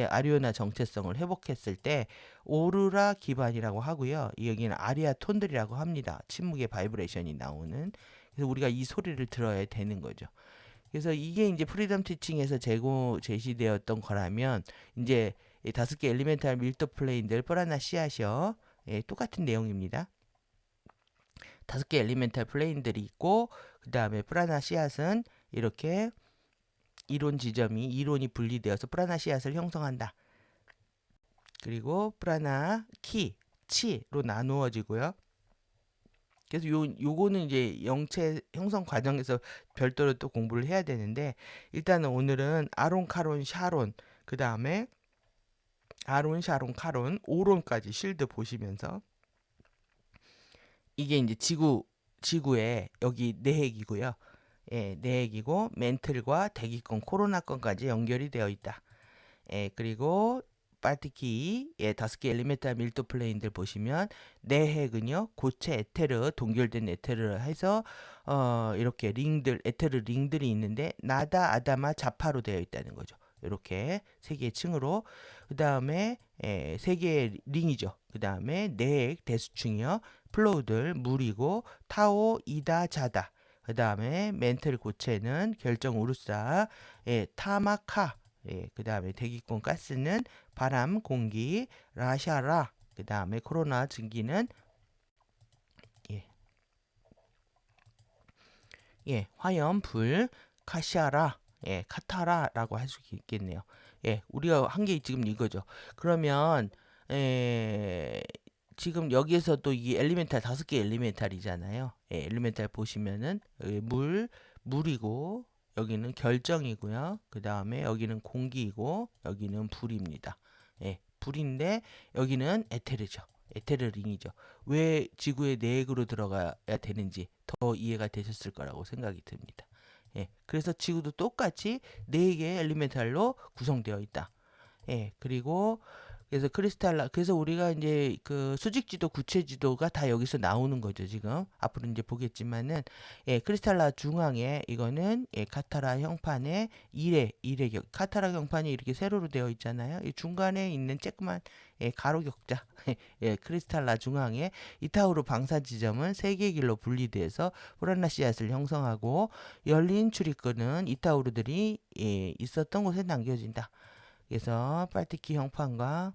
아리오나 정체성을 회복했을 때 오르라 기반이라고 하고요. 여기는 아리아 톤들이라고 합니다. 침묵의 바이브레이션이 나오는. 그래서 우리가 이 소리를 들어야 되는 거죠. 그래서 이게 이제 프리덤 티칭에서 제시되었던 거라면 이제 5개 엘리멘탈 밀도 플레인들 뽀라나 씨앗이요. 똑같은 내용입니다. 5개 엘리멘탈 플레인들이 있고 그 다음에 프라나 씨앗은 이렇게 이론이 분리되어서 프라나 씨앗을 형성한다. 그리고 프라나 치로 나누어지고요. 그래서 요거는 이제 영체 형성 과정에서 별도로 또 공부를 해야 되는데, 일단은 오늘은 아론, 카론, 샤론, 그 다음에 아론, 샤론, 카론, 오론까지 실드 보시면서, 이게 이제 지구의 여기 내핵이고요. 내핵이고 멘틀과 대기권, 코로나권까지 연결이 되어 있다. 그리고 빨티키 5개 엘리멘탈 밀도 플레인들 보시면 내핵은요 고체 에테르 동결된 에테르를 해서 이렇게 에테르 링들이 있는데 나다 아다마 자파로 되어 있다는 거죠. 이렇게 세 개의 층으로. 그 다음에 세 개의 링이죠. 그 다음에 내핵 대수층이요 플로우들 물이고 타오 이다 자다. 그 다음에 멘틀 고체는 결정 우르사 타마카. 그 다음에 대기권 가스는 바람, 공기, 라샤라. 그 다음에 코로나 증기는 화염, 불, 카시아라, 카타라라고 할 수 있겠네요. 우리가 한 게 지금 이거죠. 그러면 지금 여기에서 또 이 엘리멘탈 5개 엘리멘탈이잖아요. 엘리멘탈 보시면은 물이고 여기는 결정이고요. 그 다음에 여기는 공기이고 여기는 불입니다. 불인데 여기는 에테르죠. 에테르 링이죠. 왜 지구의 내핵으로 들어가야 되는지 더 이해가 되셨을 거라고 생각이 듭니다. 그래서 지구도 똑같이 4개의 엘리멘탈로 구성되어 있다. 그리고 그래서 그래서 우리가 이제 그 수직지도, 구체지도가 다 여기서 나오는 거죠, 지금. 앞으로 이제 보겠지만은, 크리스탈라 중앙에 이거는 카타라 형판의 카타라 형판이 이렇게 세로로 되어 있잖아요. 이 중간에 있는 쬐끄만 가로 격자, 크리스탈라 중앙에 이타우르 방사 지점은 3개의 길로 분리돼서 포란나 씨앗을 형성하고 열린 출입구는 이타우르들이 있었던 곳에 남겨진다. 그래서 빨티키 형판과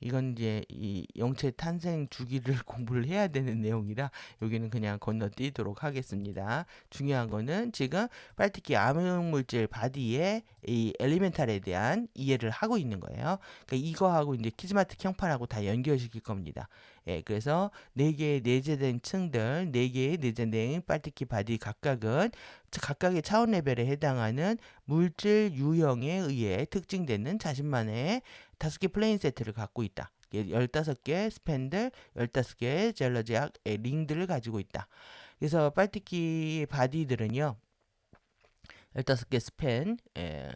이건 이제 이 영체 탄생 주기를 공부를 해야 되는 내용이라 여기는 그냥 건너뛰도록 하겠습니다. 중요한 거는 지금 빨티키 암흑물질 바디의 이 엘리멘탈에 대한 이해를 하고 있는 거예요. 그러니까 이거하고 이제 키즈마틱 형판하고 다 연결시킬 겁니다. 그래서 4개의 내재된 층들, 4개의 내재된 빨티키 바디 각각은 각각의 차원 레벨에 해당하는 물질 유형에 의해 특징되는 자신만의 5개 플레인 세트를 갖고 있다. 15개 스팬들, 15개 젤러지악 링들을 가지고 있다. 그래서 빨티키 바디들은요. 15개 스팬,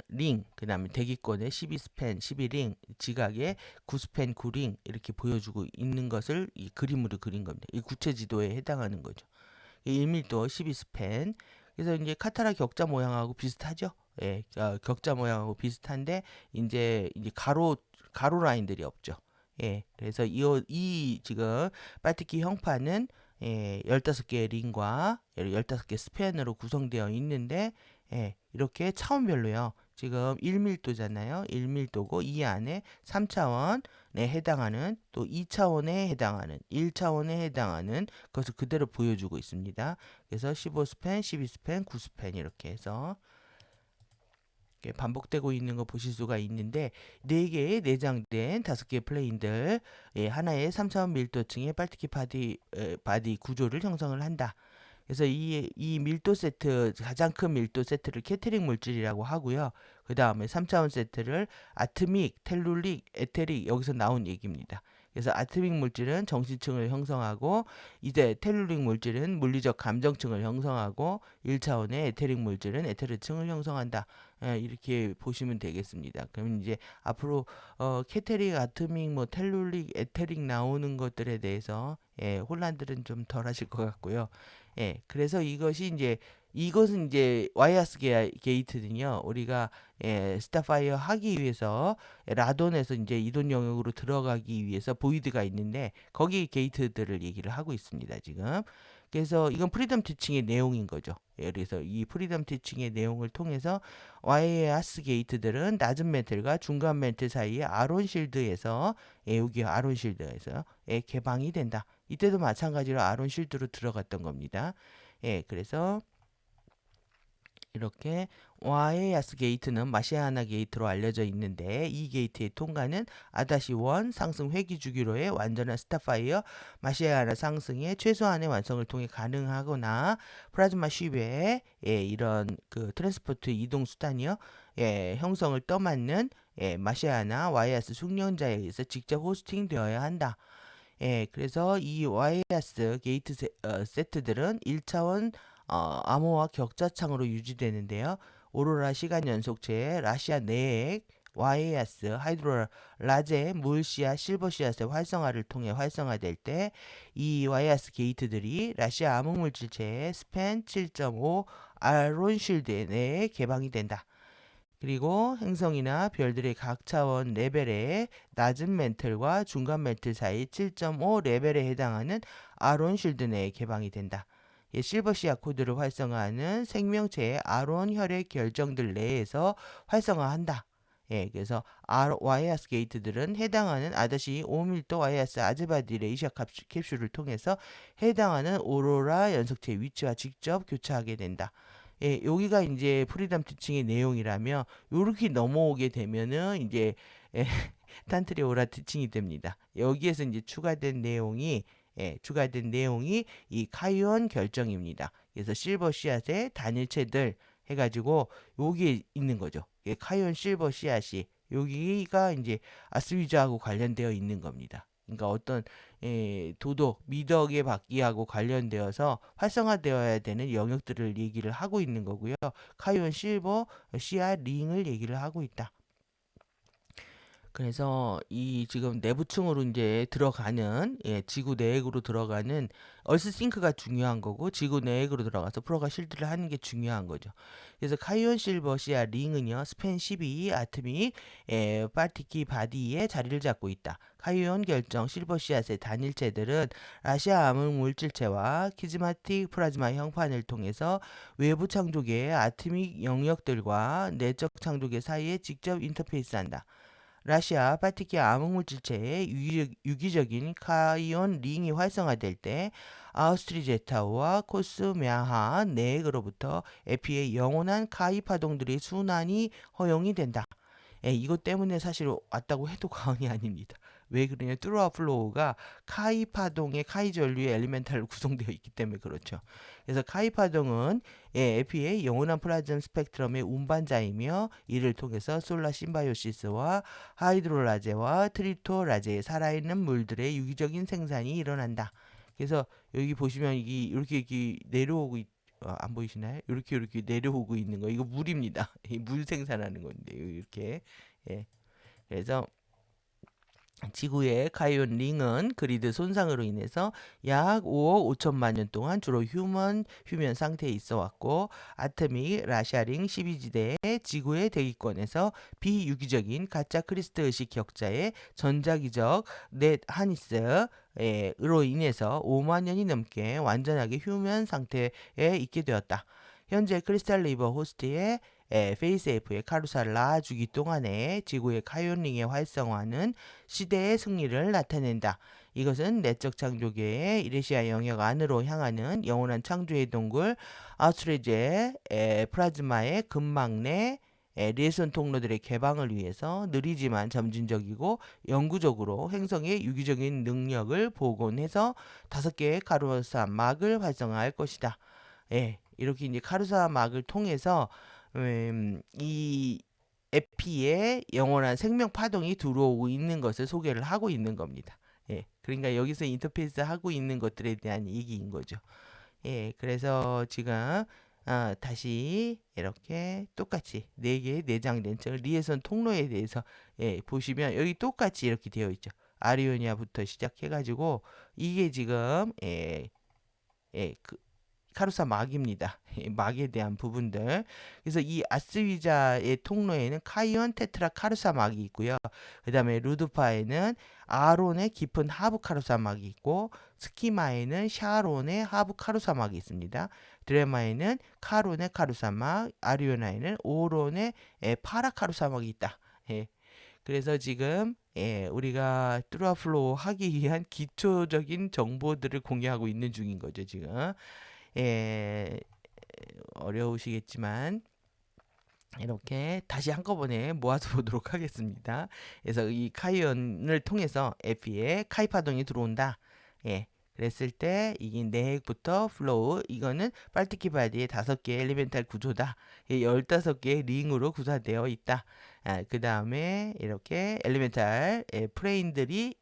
링, 그 다음에 대기권에 12스팬, 12링, 지각에 9스팬, 9링 이렇게 보여주고 있는 것을 이 그림으로 그린 겁니다. 이 구체지도에 해당하는 거죠. 1밀도 12스팬. 그래서 이제 카타라 격자 모양하고 비슷하죠. 격자 모양하고 비슷한데 이제 가로 라인들이 없죠. 그래서 이 지금 빨티키 형판은 15개의 링과 15개 스팬으로 구성되어 있는데 이렇게 차원별로요. 지금 1밀도잖아요. 1밀도고 이 안에 3차원에 해당하는 또 2차원에 해당하는 1차원에 해당하는 것을 그대로 보여주고 있습니다. 그래서 15스팬, 12스팬, 9스팬 이렇게 해서 반복되고 있는 거 보실 수가 있는데 4개의 내장된 5개의 플레인들 하나의 3차원 밀도층의 빨티키 바디 구조를 형성을 한다. 그래서 이 밀도 세트, 가장 큰 밀도 세트를 캐테릭 물질이라고 하고요. 그 다음에 3차원 세트를 아트믹, 텔룰릭, 에테릭 여기서 나온 얘기입니다. 그래서 아토믹 물질은 정신층을 형성하고 이제 텔루릭 물질은 물리적 감정층을 형성하고 1차원의 에테릭 물질은 에테르층을 형성한다. 이렇게 보시면 되겠습니다. 그럼 이제 앞으로 케테릭, 아토믹, 뭐 텔루릭, 에테릭 나오는 것들에 대해서 혼란들은 좀 덜 하실 것 같고요. 그래서 이것은 이제 와이어스 게이트는요. 우리가 스타파이어 하기 위해서 라돈에서 이제 이동 영역으로 들어가기 위해서 보이드가 있는데 거기 게이트들을 얘기를 하고 있습니다. 지금. 그래서 이건 프리덤 티칭의 내용인 거죠. 그래서 이 프리덤 티칭의 내용을 통해서 와이어스 게이트들은 낮은 멘틀과 중간 멘틀 사이에 아론 실드에서 여기 아론 실드에서 개방이 된다. 이때도 마찬가지로 아론 실드로 들어갔던 겁니다. 그래서 이렇게 와이어스 게이트는 마시아나 게이트로 알려져 있는데 이 게이트의 통과는 아다시1 상승 회귀 주기로의 완전한 스타파이어 마시아나 상승의 최소한의 완성을 통해 가능하거나 플라즈마 쉽의 이런 그 트랜스포트 이동 수단이요 형성을 떠맡는 마시아나 와이어스 숙련자에 의해서 직접 호스팅 되어야 한다. 그래서 이 와이어스 게이트 세트들은 1차원 암호화 격자창으로 유지되는데요. 오로라 시간 연속체의 라시아 내액, 와이어스, 하이드로라제, 물씨앗, 실버씨앗의 활성화를 통해 활성화될 때 이 와이어스 게이트들이 라시아 암흑물질체의 스팬 7.5 아론 쉴드 내에 개방이 된다. 그리고 행성이나 별들의 각 차원 레벨의 낮은 멘틀과 중간 멘틀 사이 7.5 레벨에 해당하는 아론 쉴드 내에 개방이 된다. 실버시아 코드를 활성화하는 생명체의 아론 혈액 결정들 내에서 활성화한다. 그래서 와이어스 게이트들은 해당하는 아다시 5밀도 와이어스 아즈바디 레이셔 캡슐을 통해서 해당하는 오로라 연속체의 위치와 직접 교차하게 된다. 여기가 이제 프리덤 티칭의 내용이라며 요렇게 넘어오게 되면은 이제 탄트리 오라 티칭이 됩니다. 여기에서 이제 추가된 내용이 이 카이온 결정입니다. 그래서 실버 씨앗의 단일체들 해가지고 여기에 있는 거죠. 카이온 실버 씨앗이 여기가 이제 아스위즈하고 관련되어 있는 겁니다. 그러니까 어떤 도덕, 미덕의 받기하고 관련되어서 활성화되어야 되는 영역들을 얘기를 하고 있는 거고요. 카이온 실버 씨앗 링을 얘기를 하고 있다. 그래서 이 지금 내부층으로 이제 들어가는 지구 내액으로 들어가는 얼스 싱크가 중요한 거고 지구 내액으로 들어가서 프로가 실드를 하는 게 중요한 거죠. 그래서 카이온 실버 시아 링은요 스팬 12 아토믹 파티키 바디에 자리를 잡고 있다. 카이온 결정 실버 씨앗의 단일체들은 라시아 암흑 물질체와 키즈마틱 플라즈마 형판을 통해서 외부 창조계의 아토믹 영역들과 내적 창조계 사이에 직접 인터페이스한다. 라시아 파티키 암흑물질체의 유기적인 카이온 링이 활성화될 때 아우스트리제타우와 코스메아하 내액으로부터 에피의 영원한 카이 파동들의 순환이 허용이 된다. 이것 때문에 사실 왔다고 해도 과언이 아닙니다. 왜 그러냐? 뚜루아 플로우가 카이 파동의 카이 전류의 엘리멘탈로 구성되어 있기 때문에 그렇죠. 그래서 카이 파동은 에피의 영원한 플라즘 스펙트럼의 운반자이며 이를 통해서 솔라 심바이오시스와 하이드로라제와 트리토라제의 살아있는 물들의 유기적인 생산이 일어난다. 그래서 여기 보시면 이렇게 내려오고 안 보이시나요? 이렇게 내려오고 있는 거 이거 물입니다. 물 생산하는 건데 이렇게 그래서 지구의 카이온 링은 그리드 손상으로 인해서 약 5억 5천만 년 동안 주로 휴면 상태에 있어 왔고 아토믹 라샤링 12지대의 지구의 대기권에서 비유기적인 가짜 크리스트 의식 격자의 전자기적 넷 하니스로 인해서 5만 년이 넘게 완전하게 휴면 상태에 있게 되었다. 현재 크리스탈 리버 호스트의 페이스F의 카루사를 낳아주기 동안에 지구의 카이온링의 활성화는 시대의 승리를 나타낸다. 이것은 내적 창조계의 이레시아 영역 안으로 향하는 영원한 창조의 동굴 아우스트레제 플라즈마의 근막 내 리에선 통로들의 개방을 위해서 느리지만 점진적이고 영구적으로 행성의 유기적인 능력을 복원해서 5개의 카루사 막을 활성화할 것이다. 이렇게 이제 카루사 막을 통해서 이 에피에 영원한 생명 파동이 들어오고 있는 것을 소개를 하고 있는 겁니다. 예, 그러니까 여기서 인터페이스 하고 있는 것들에 대한 얘기인 거죠. 예, 그래서 지금 다시 이렇게 똑같이 4개의 내장된 리에선 통로에 대해서 보시면 여기 똑같이 이렇게 되어 있죠. 아리오니아부터 시작해가지고 이게 지금 그 카루사 막입니다. 막에 대한 부분들. 그래서 이 아스위자의 통로에는 카이온 테트라 카루사 막이 있고요. 그 다음에 루드파에는 아론의 깊은 하부 카루사 막이 있고, 스키마에는 샤론의 하부 카루사 막이 있습니다. 드레마에는 카론의 카루사 막, 아리오나에는 오론의 파라 카루사 막이 있다. 예. 그래서 지금 우리가 뚜라플로우 하기 위한 기초적인 정보들을 공유하고 있는 중인 거죠, 지금. 예, 어려우시겠지만 이렇게 다시 한꺼번에 모아서 보도록 하겠습니다. 그래서 이 카이온을 통해서 에피에 카이 파동이 들어온다. 예. 그랬을 때 이게 내핵부터 플로우, 이거는 빨티키 바디의 5개의 엘리멘탈 구조다. 15개의 링으로 구사되어 있다. 그 다음에 이렇게 엘리멘탈 프레임들이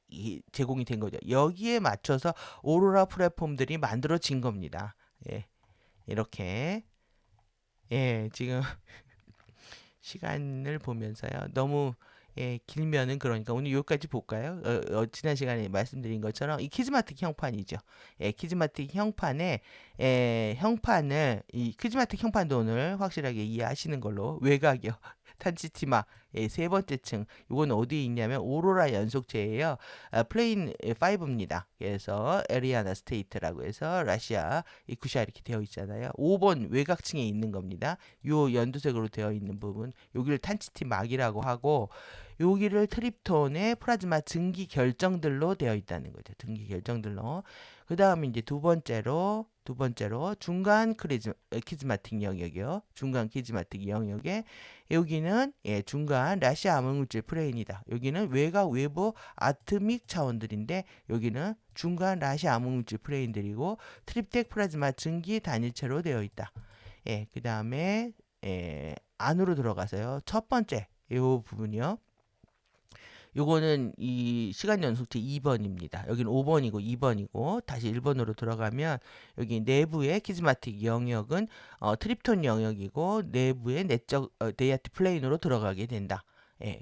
제공이 된 거죠. 여기에 맞춰서 오로라 플랫폼들이 만들어진 겁니다. 예. 이렇게 지금 시간을 보면서요. 너무 길면은 그러니까 오늘 여기까지 볼까요? 지난 시간에 말씀드린 것처럼 이 키즈마틱 형판이죠. 키즈마틱 형판에 형판을 이 키즈마틱 형판도 오늘 확실하게 이해하시는 걸로 외곽이요. 탄치티마 3번째 층 이건 어디에 있냐면 오로라 연속체예요. 플레인 5입니다. 그래서 에리아나 스테이트라고 해서 러시아 이쿠샤 이렇게 되어 있잖아요. 5번 외곽층에 있는 겁니다. 요 연두색으로 되어 있는 부분 여기를 탄치티막이라고 하고, 여기를 트립톤의 플라즈마 증기 결정들로 되어 있다는 거죠. 증기 결정들로. 그 다음에 이제 두 번째로 중간 키즈마틱 영역이요. 중간 키즈마틱 영역에 여기는 중간 라시아 암흑물질 프레인이다. 여기는 외곽 외부 아트믹 차원들인데 여기는 중간 라시아 암흑물질 프레인들이고 트립텍 플라즈마 증기 단일체로 되어 있다. 그 다음에 안으로 들어가서요. 첫 번째 이 부분이요. 요거는 이 시간 연속체 2번입니다. 여기는 5번이고 2번이고 다시 1번으로 들어가면 여기 내부의 키즈마틱 영역은 트립톤 영역이고 내부의 내적 데이아트 플레인으로 들어가게 된다.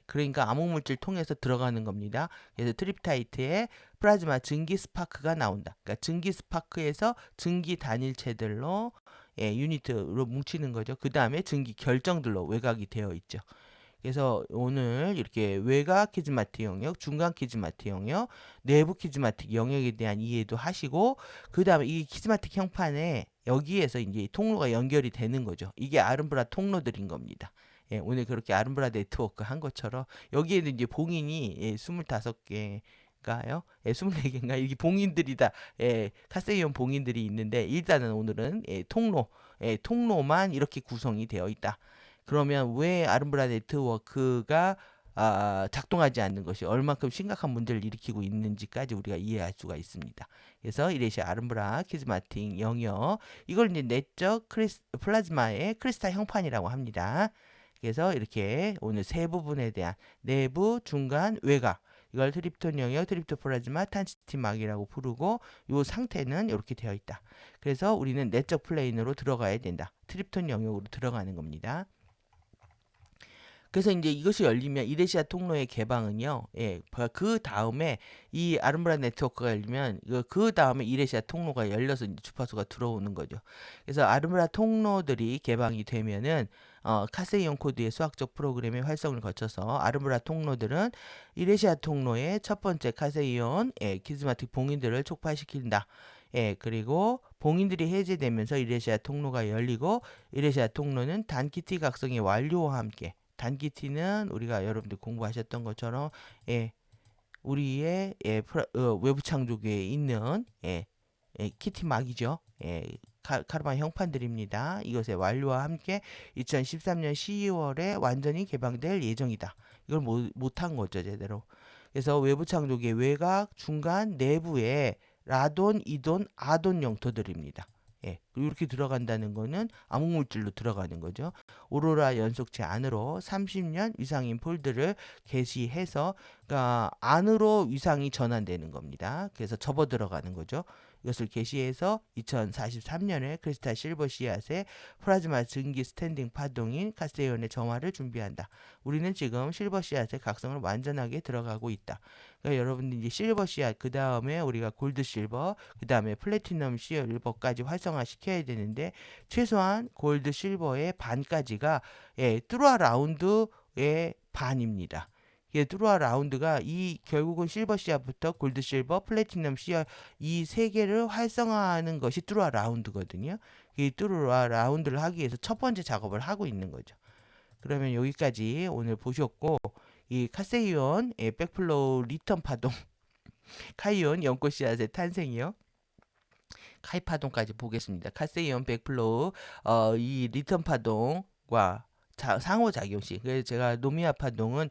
그러니까 암흑물질 통해서 들어가는 겁니다. 그래서 트립타이트의 플라즈마 증기 스파크가 나온다. 그러니까 증기 스파크에서 증기 단일체들로 유니트로 뭉치는 거죠. 그 다음에 증기 결정들로 외곽이 되어 있죠. 그래서 오늘 이렇게 외곽 키즈마틱 영역, 중간 키즈마틱 영역, 내부 키즈마틱 영역에 대한 이해도 하시고, 그 다음에 이 키즈마틱 형판에 여기에서 이제 통로가 연결이 되는 거죠. 이게 아름브라 통로들인 겁니다. 오늘 그렇게 아름브라 네트워크 한 것처럼 여기에는 이제 봉인이 25개가요? 24개인가? 이게 봉인들이다. 카세이온 봉인들이 있는데 일단은 오늘은 통로만 이렇게 구성이 되어 있다. 그러면 왜 아름브라 네트워크가 작동하지 않는 것이 얼만큼 심각한 문제를 일으키고 있는지까지 우리가 이해할 수가 있습니다. 그래서 이것이 아름브라 키즈마틱 영역, 이걸 이제 내적 플라즈마의 크리스탈 형판이라고 합니다. 그래서 이렇게 오늘 세 부분에 대한 내부, 중간, 외곽, 이걸 트립톤 영역, 트립톤 플라즈마, 탄치티막이라고 부르고, 이 상태는 이렇게 되어 있다. 그래서 우리는 내적 플레인으로 들어가야 된다. 트립톤 영역으로 들어가는 겁니다. 그래서 이제 이것이 열리면 이레시아 통로의 개방은요, 그 다음에 이 아름브라 네트워크가 열리면 그 다음에 이레시아 통로가 열려서 이제 주파수가 들어오는 거죠. 그래서 아름브라 통로들이 개방이 되면은 카세이온 코드의 수학적 프로그램의 활성을 거쳐서 아름브라 통로들은 이레시아 통로의 첫 번째 카세이온 키즈마틱 봉인들을 촉발시킨다. 그리고 봉인들이 해제되면서 이레시아 통로가 열리고, 이레시아 통로는 단기티 각성의 완료와 함께, 단기티는 우리가 여러분들 공부하셨던 것처럼 우리의 외부 창조계에 있는 키티 막이죠. 카르마 형판들입니다. 이것의 완료와 함께 2013년 12월에 완전히 개방될 예정이다. 이걸 못한 거죠, 제대로. 그래서 외부 창조계 외곽, 중간, 내부에 라돈, 이돈, 아돈 영토들입니다. 예, 이렇게 들어간다는 거는 암흑물질로 들어가는 거죠. 오로라 연속체 안으로 30년 위상인 폴드를 게시해서 그러니까 안으로 위상이 전환되는 겁니다. 그래서 접어 들어가는 거죠. 이것을 게시해서 2043년에 크리스탈 실버 씨앗의 플라즈마 증기 스탠딩 파동인 카세이온의 정화를 준비한다. 우리는 지금 실버 씨앗의 각성을 완전하게 들어가고 있다. 그러니까 여러분들 이제 실버 씨앗, 그 다음에 우리가 골드 실버, 그 다음에 플래티넘 실버까지 활성화시켜야 되는데 최소한 골드 실버의 반까지가 뚜루아 라운드의 반입니다. 뚜루아 라운드가 이 결국은 실버 씨앗부터 골드 실버, 플래티넘 씨앗 이 세 개를 활성화하는 것이 뚜루아 라운드거든요. 이 뚜루아 라운드를 하기 위해서 첫 번째 작업을 하고 있는 거죠. 그러면 여기까지 오늘 보셨고 이 카세이온의 백플로우 리턴 파동 카이온 연꽃 씨앗의 탄생이요. 카이 파동까지 보겠습니다. 카세이온 백플로우 이 리턴 파동과 상호작용시. 그래서 제가 노미아 파동은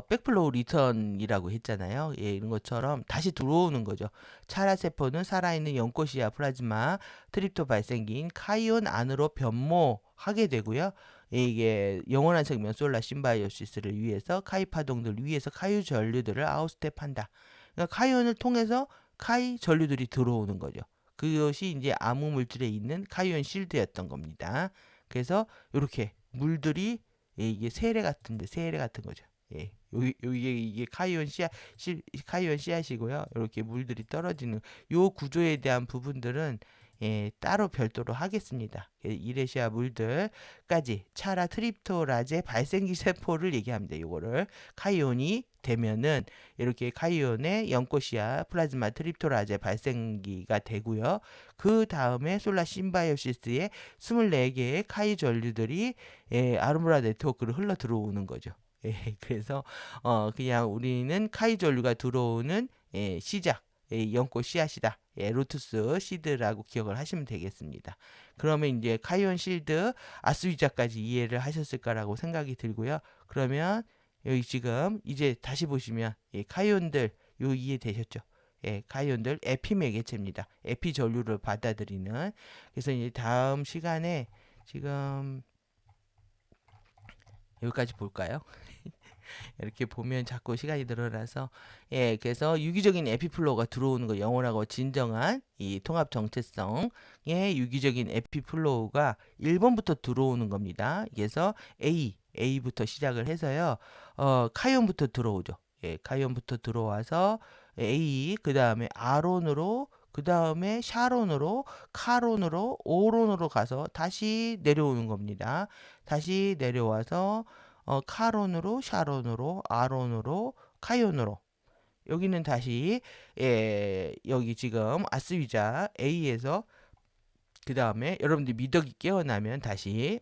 백플로우 리턴이라고 했잖아요. 예, 이런 것처럼 다시 들어오는 거죠. 차라세포는 살아있는 연꽃이야 플라즈마 트립토 발생기인 카이온 안으로 변모하게 되고요. 이게 영원한 생명 솔라 심바이오시스를 위해서 카이 파동들 위해서 카유 전류들을 아웃스텝한다. 그러니까 카이온을 통해서 카이 전류들이 들어오는 거죠. 그것이 이제 암흑 물질에 있는 카이온 실드였던 겁니다. 그래서 이렇게 물들이 이게 세례 같은 거죠. 예, 이게 카이온 씨앗이고요. 이렇게 물들이 떨어지는 요 구조에 대한 부분들은 따로 별도로 하겠습니다. 이레시아 물들까지 차라 트립토라제 발생기 세포를 얘기합니다. 요거를 카이온이 되면은 이렇게 카이온의 연꽃이야 플라즈마 트립토라제 발생기가 되고요. 그 다음에 솔라 심바이오시스의 24개의 카이 전류들이 아르무라 네트워크로 흘러 들어오는 거죠. 그래서 그냥 우리는 카이 전류가 들어오는 시작 연꽃 씨앗이다. 로투스 시드라고 기억을 하시면 되겠습니다. 그러면 이제 카이온 실드 아스위자까지 이해를 하셨을 거라고 생각이 들고요. 그러면 여기 지금 이제 다시 보시면 카이온들 요 이해되셨죠? 카이온들 에피 매개체입니다. 에피 전류를 받아들이는. 그래서 이제 다음 시간에 지금 여기까지 볼까요? 이렇게 보면 자꾸 시간이 늘어나서 그래서 유기적인 에피플로우가 들어오는 거 영원하고 진정한 이 통합 정체성의 유기적인 에피플로우가 1번부터 들어오는 겁니다. 그래서 A부터 시작을 해서요. 카이온부터 들어오죠. 카이온부터 들어와서 A 그 다음에 아론으로 그 다음에 샤론으로 카론으로 오론으로 가서 다시 내려오는 겁니다. 다시 내려와서 카론으로 샤론으로 아론으로 카이온으로 여기는 다시 여기 지금 아스위자 A에서 그 다음에 여러분들 미덕이 깨어나면 다시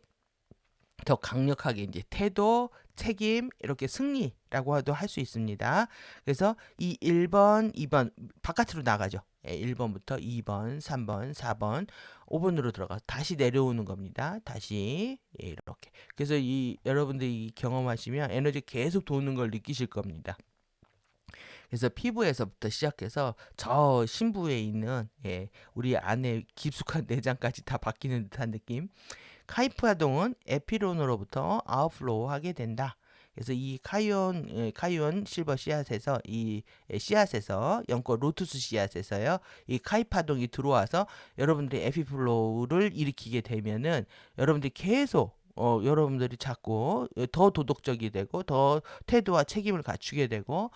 더 강력하게 이제 태도, 책임, 이렇게 승리라고 해도 할 수 있습니다. 그래서 이 1번, 2번 바깥으로 나가죠. 1번부터 2번, 3번, 4번, 5번으로 들어가 다시 내려오는 겁니다. 다시 이렇게. 그래서 이 여러분들이 경험하시면 에너지 계속 도는 걸 느끼실 겁니다. 그래서 피부에서부터 시작해서 저 심부에 있는 우리 안에 깊숙한 내장까지 다 바뀌는 듯한 느낌. 카이프 하동은 에피론으로부터 아웃플로우 하게 된다. 그래서 이 카이온 실버 씨앗에서 이 씨앗에서 연꽃 로투스 씨앗에서요. 이 카이프 하동이 들어와서 여러분들이 에피플로우를 일으키게 되면은 여러분들이 계속 여러분들이 자꾸 더 도덕적이 되고 더 태도와 책임을 갖추게 되고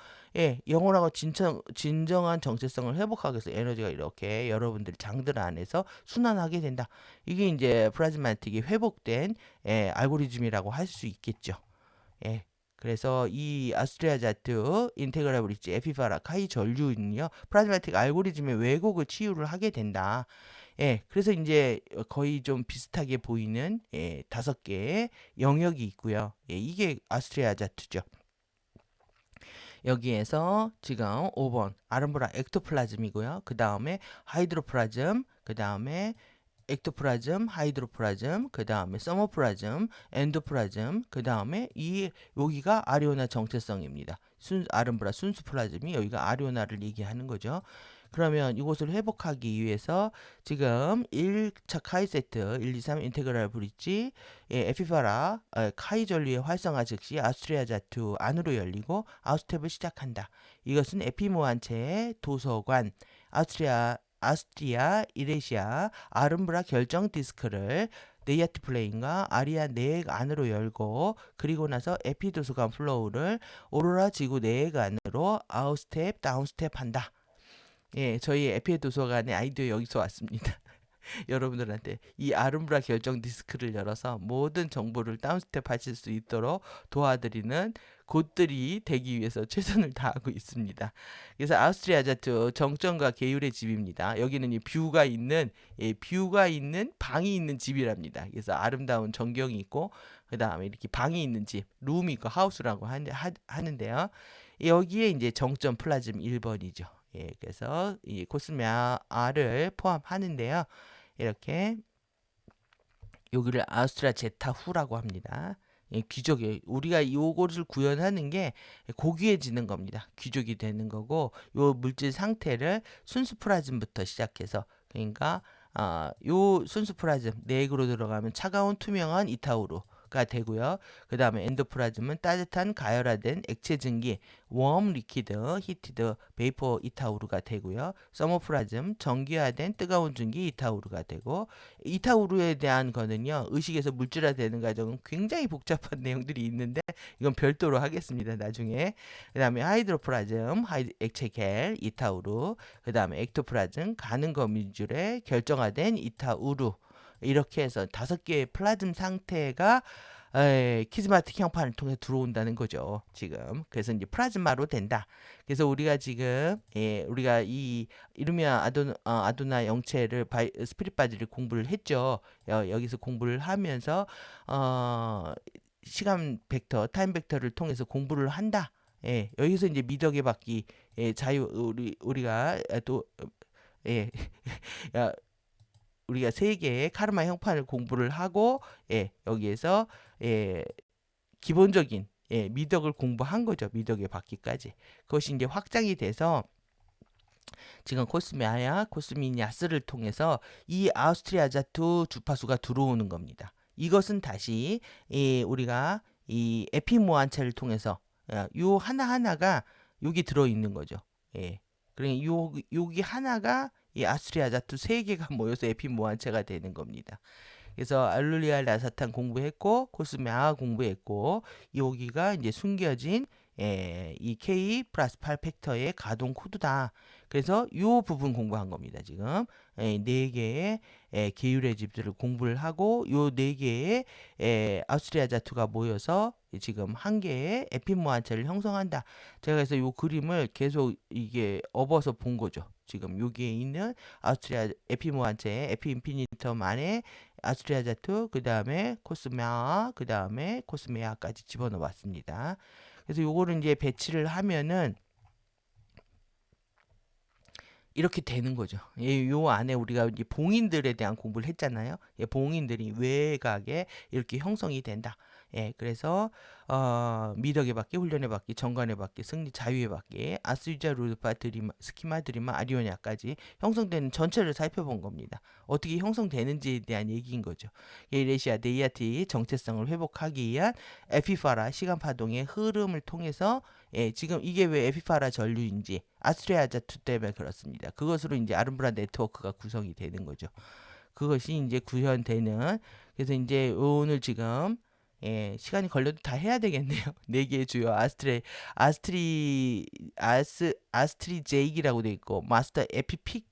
영원하고 진정한 정체성을 회복하기 위해서 에너지가 이렇게 여러분들 장들 안에서 순환하게 된다. 이게 이제 플라즈마틱이 회복된 알고리즘이라고 할 수 있겠죠. 그래서 이 아스트레아자트 인테그랄 브릿지 에피파라 카이 전류는요 플라즈마틱 알고리즘의 왜곡을 치유를 하게 된다. 그래서 이제 거의 좀 비슷하게 보이는 5개의 영역이 있고요. 이게 아스트레아자트죠. 여기에서 지금 5번 아름브라 엑토플라즘이고요. 그 다음에 하이드로플라즘, 그 다음에 엑토플라즘, 하이드로플라즘, 그 다음에 서머플라즘, 엔도플라즘, 그 다음에 여기가 아리오나 정체성입니다. 아름브라 순수 플라즘이 여기가 아리오나를 얘기하는 거죠. 그러면 이것을 회복하기 위해서 지금 1차 카이 세트 1, 2, 3 인테그랄 브릿지 에피파라 카이 전류의 활성화 즉시 아우스트리아 자투 안으로 열리고 아웃스텝을 시작한다. 이것은 에피모한체의 도서관 아우스트리아 이레시아 아름브라 결정 디스크를 네이아트 플레인과 아리아 내액 안으로 열고 그리고 나서 에피 도서관 플로우를 오로라 지구 내액 안으로 아웃스텝 다운스텝 한다. 예, 저희 에피 도서관의 아이디어 여기서 왔습니다. 여러분들한테 이 아름브라 결정 디스크를 열어서 모든 정보를 다운스텝 하실 수 있도록 도와드리는 곳들이 되기 위해서 최선을 다하고 있습니다. 그래서 아우스트리아 자투 정점과 계율의 집입니다. 여기는 이 뷰가 있는 방이 있는 집이랍니다. 그래서 아름다운 전경이 있고 그 다음에 이렇게 방이 있는 집, 룸이 있고 하우스라고 하는데요. 여기에 이제 정점 플라즘 1번이죠. 예, 그래서 이 코스메아를 포함하는데요. 이렇게 여기를 아우스트리아 제타후라고 합니다. 예, 귀족이 우리가 요거를 구현하는 게 고귀해지는 겁니다. 귀족이 되는 거고 요 물질 상태를 순수 프라즘부터 시작해서 그러니까 요 순수 프라즘 내액으로 들어가면 차가운 투명한 이타우루가 되고요. 그 다음에 엔도프라즘은 따뜻한 가열화된 액체 증기 웜 리퀴드 히티드 베이퍼 이타우루가 되고요. 서머프라즘 전기화된 뜨거운 증기 이타우루가 되고 이타우루에 대한 거는요. 의식에서 물질화되는 과정은 굉장히 복잡한 내용들이 있는데 이건 별도로 하겠습니다. 나중에. 그 다음에 하이드로프라즘 액체 겔 이타우루 그 다음에 액토프라즘 가는 거미줄에 결정화된 이타우루 이렇게 해서 5개의 플라즘 상태가 키즈마틱 형판을 통해 들어온다는 거죠. 지금 그래서 이제 플라즈마로 된다. 그래서 우리가 지금 우리가 이 이루미아 아도나 영체를 스피릿 바디를 공부를 했죠. 여기서 공부를 하면서 시간 벡터, 타임 벡터를 통해서 공부를 한다. 여기서 이제 미덕의 바퀴 자유 우리가 또 예, 우리가 세 개의 카르마 형판을 공부를 하고 여기에서 기본적인 미덕을 공부한 거죠. 미덕의 바퀴까지. 그것이 이제 확장이 돼서 지금 코스미냐스를 통해서 이 아우스트리아 자투 주파수가 들어오는 겁니다. 이것은 다시 우리가 이 에피모한체를 통해서 요 하나하나가 여기 들어있는 거죠. 예. 그러니까 여기 하나가 이 아우스트리아 자투 3개가 모여서 에피모한체가 되는 겁니다. 그래서 알룰리아 라사탄 공부했고 코스메아 공부했고 여기가 이제 숨겨진 이 K 플러스 8 팩터의 가동 코드다. 그래서 이 부분 공부한 겁니다. 지금 4개의 계율의 집들을 공부를 하고 요 4개의 아우스트리아 자투가 모여서 지금 한 개의 에피모한체를 형성한다. 제가 그래서 요 그림을 계속 이게 업어서 본 거죠. 지금 여기에 있는 아우스트리아 에피모한체 에피 인피니텀 안에 아우스트리아 자투 그 다음에 코스메아 그 다음에 코스메아까지 집어넣어 봤습니다. 그래서 요거를 이제 배치를 하면은 이렇게 되는 거죠. 요 안에 우리가 이제 봉인들에 대한 공부를 했잖아요. 봉인들이 외곽에 이렇게 형성이 된다. 그래서 미덕의 바퀴, 훈련의 바퀴, 정관의 바퀴, 승리, 자유의 바퀴, 아스유자, 루드파, 드리마, 스키마, 드리마, 아리오냐까지 형성되는 전체를 살펴본 겁니다. 어떻게 형성되는지에 대한 얘기인 거죠. 레시아 데이아티 정체성을 회복하기 위한 에피파라 시간 파동의 흐름을 통해서 지금 이게 왜 에피파라 전류인지 아스트리아 자투 때문에 그렇습니다. 그것으로 이제 아름브라 네트워크가 구성이 되는 거죠. 그것이 이제 구현되는 그래서 이제 오늘 지금 시간이 걸려도 다 해야 되겠네요. 4개의 주요 아스트리 제이기라고 돼 있고 마스터 에피틱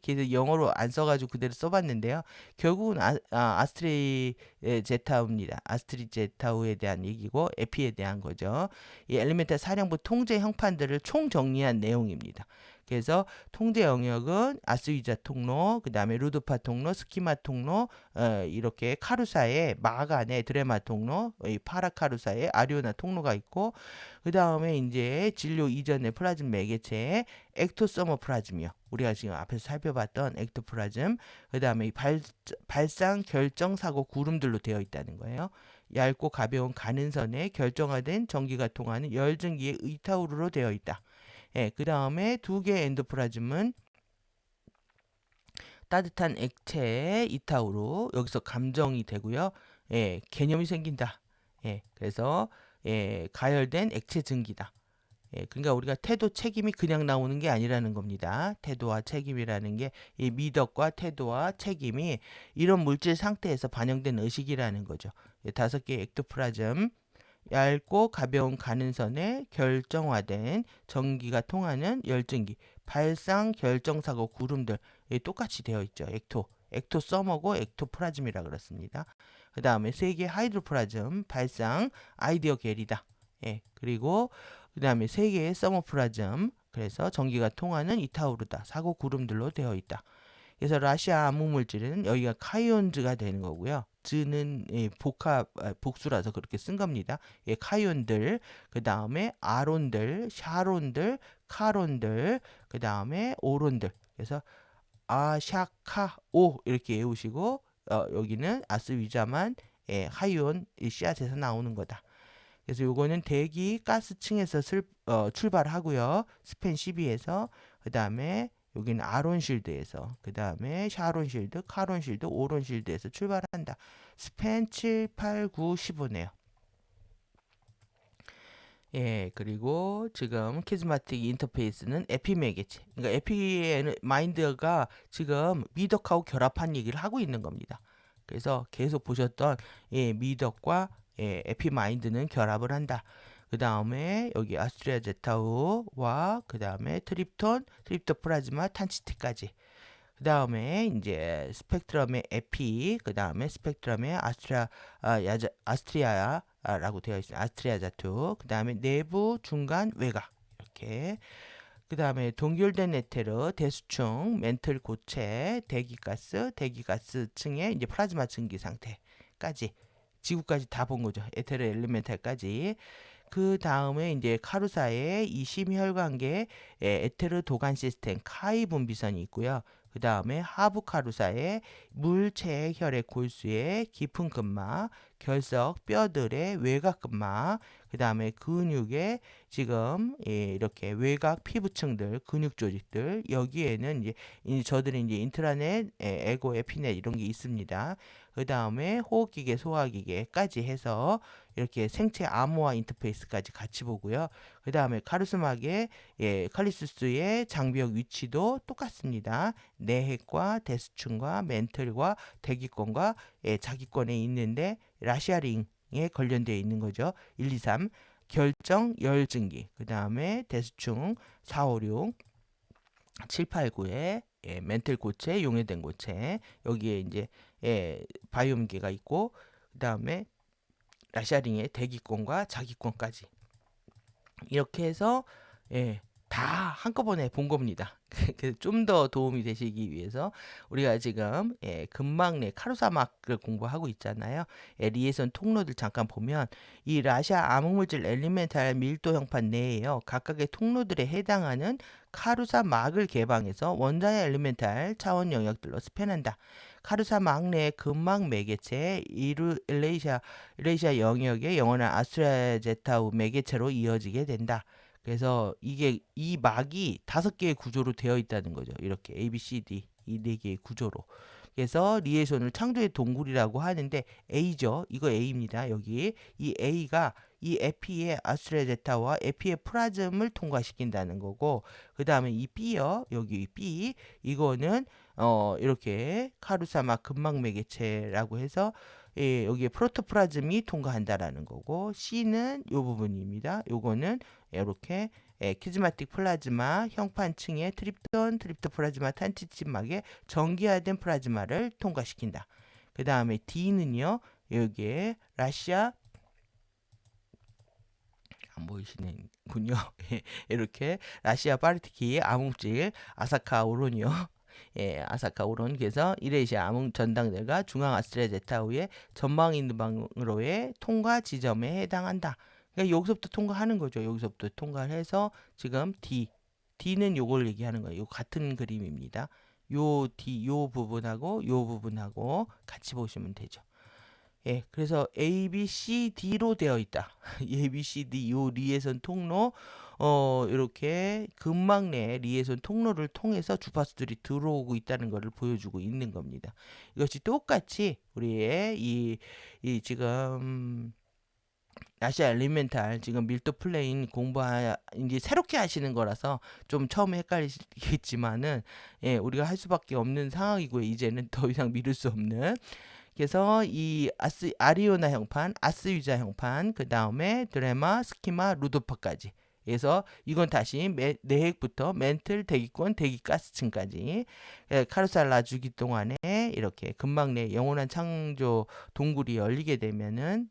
그래서 영어로 안 써가지고 그대로 써봤는데요. 결국은 아스트리 제타우입니다. 아스트리 제타우에 대한 얘기고 에피에 대한 거죠. 이 엘리멘탈 사령부 통제 형판들을 총 정리한 내용입니다. 그래서 통제 영역은 아스위자 통로, 그 다음에 루드파 통로, 스키마 통로, 이렇게 카루사의 마간의 드레마 통로, 이 파라카루사의 아리오나 통로가 있고, 그 다음에 이제 진료 이전의 플라즘 매개체의 엑토서머 플라즘이요. 우리가 지금 앞에서 살펴봤던 엑토플라즘, 그 다음에 발상 결정 사고 구름들로 되어 있다는 거예요. 얇고 가벼운 가는선에 결정화된 전기가 통하는 열전기의 의타우르로 되어 있다. 예, 그 다음에 두 개의 엔도플라즘은 따뜻한 액체 이타우로 여기서 감정이 되고요. 예, 개념이 생긴다. 예, 그래서 예, 가열된 액체 증기다. 예, 그러니까 우리가 태도 책임이 그냥 나오는 게 아니라는 겁니다. 태도와 책임이라는 게 이 미덕과 태도와 책임이 이런 물질 상태에서 반영된 의식이라는 거죠. 예, 5개의 액토플라즘 얇고 가벼운 가는선에 결정화된 전기가 통하는 열증기, 발상, 결정사고, 구름들 똑같이 되어 있죠. 액토 써머고 액토플라즘이라 그렇습니다. 그 다음에 3개 하이드로플라즘, 발상, 아이디어 계리다. 예, 그리고 그 다음에 3개의 서머플라즘, 그래서 전기가 통하는 이타우르다. 사고 구름들로 되어 있다. 그래서 라시아 암흑물질은 여기가 카이온즈가 되는 거고요. 즈는 복수라서 그렇게 쓴 겁니다. 예, 카이온들, 그 다음에 아론들, 샤론들, 카론들, 그 다음에 오론들. 그래서 아샤카오 이렇게 외우시고 여기는 아스위자만 하이온 씨앗에서 나오는 거다. 그래서 요거는 대기 가스층에서 출발하고요. 스펜 12에서 그 다음에 여기는 아론 실드에서 그 다음에 샤론 실드, 카론 실드, 오론 실드에서 출발한다. 스펜 7, 8, 9, 15네요. 예, 그리고 지금 키즈마틱 인터페이스는 에피매개체. 그러니까 에피의 마인드가 지금 미덕하고 결합한 얘기를 하고 있는 겁니다. 그래서 계속 보셨던 예, 미덕과 에피 마인드는 결합을 한다. 그 다음에 여기 아스트리아 제타우와 그 다음에 트립토 플라즈마 탄치티까지. 그 다음에 이제 스펙트럼의 에피, 그 다음에 스펙트럼의 아스트리아라고 되어 있어요. 아스트리아 자투. 그 다음에 내부, 중간, 외곽. 이렇게. 그 다음에 동결된 에테르, 대수층, 멘틀 고체, 대기가스층의 이제 플라즈마 증기 상태까지. 지구까지 다 본 거죠. 에테르 엘리멘탈까지. 그 다음에 이제 카루사의 이 심혈관계 에테르 도관 시스템 카이 분비선이 있고요. 그 다음에 하부 카루사의 물체 혈액 골수의 깊은 근막, 결석 뼈들의 외곽 근막, 그 다음에 근육의 지금 이렇게 외곽 피부층들, 근육 조직들 여기에는 이제 저들이 이제 인트라넷, 에고, 에피넷 이런 게 있습니다. 그 다음에 호흡기계, 소화기계까지 해서 이렇게 생체 암호화 인터페이스까지 같이 보고요. 그 다음에 카르스막의 칼리수스의 장벽 위치도 똑같습니다. 내핵과 대수층과 멘틀과 대기권과 자기권에 있는데 라시아링에 관련되어 있는 거죠. 1, 2, 3 결정 열증기 그 다음에 대수층 4, 5, 6 7, 8, 9에 멘틀 고체, 용해된 고체 여기에 이제 바이옴계가 있고 그 다음에 라샤링의 대기권과 자기권까지 이렇게 해서 다 한꺼번에 본 겁니다. 좀 더 도움이 되시기 위해서 우리가 지금 근막 내 카루사막을 공부하고 있잖아요. 리에선 통로들 잠깐 보면 이 라샤 암흑물질 엘리멘탈 밀도 형판 내에요. 각각의 통로들에 해당하는 카루사막을 개방해서 원자의 엘리멘탈 차원 영역들로 스팬한다. 카루사막 내 근막 매개체 일레이샤 영역의 영원한 아스트라제타우 매개체로 이어지게 된다. 그래서 이게 이 막이 5개의 구조로 되어 있다는 거죠. 이렇게 A, B, C, D 이 4개의 구조로. 그래서 리에이션을 창조의 동굴이라고 하는데 A죠. 이거 A입니다. 여기 이 A가 이 에피의 아스트라제타와 에피의 플라즘을 통과시킨다는 거고 그 다음에 이 B요. 여기 B 이거는 이렇게 카루사막 근막 매개체라고 해서 여기에 프로토플라즘이 통과한다라는 거고 C는 요 부분입니다. 요거는 이렇게 키즈마틱 플라즈마 형판층의 트립토플라즈마 탄치침막에 전기화된 플라즈마를 통과시킨다. 그 다음에 D는요. 여기에 라시아 안 보이시는군요. 이렇게 라시아 파르티키의 암흑질 아사카 오론이요. 아사카 오론 그래서 이레시아 암흑 전당대가 중앙 아스트라제타우의 전방 있는 방으로의 통과 지점에 해당한다. 그러니까 여기서부터 통과하는 거죠. 여기서부터 통과를 해서 지금 D는 요걸 얘기하는 거예요. 요 같은 그림입니다. 요 부분하고 같이 보시면 되죠. 그래서 A, B, C, D로 되어 있다. A, B, C, D 요 리에선 통로 이렇게 근막 내 리에선 통로를 통해서 주파수들이 들어오고 있다는 것을 보여주고 있는 겁니다. 이것이 똑같이 우리의 이 지금 아시아 엘리멘탈 지금 밀도 플레인 이제 새롭게 하시는 거라서 좀 처음에 헷갈리겠지만은 예, 우리가 할 수밖에 없는 상황이고요. 이제는 더 이상 미룰 수 없는. 그래서 이 아리오나 형판, 아스위자 형판, 그 다음에 드레마, 스키마, 루도파까지. 그래서 이건 다시 내핵부터 멘틀, 대기권, 대기가스층까지 카루살라 주기 동안에 이렇게 근막 내 영원한 창조 동굴이 열리게 되면은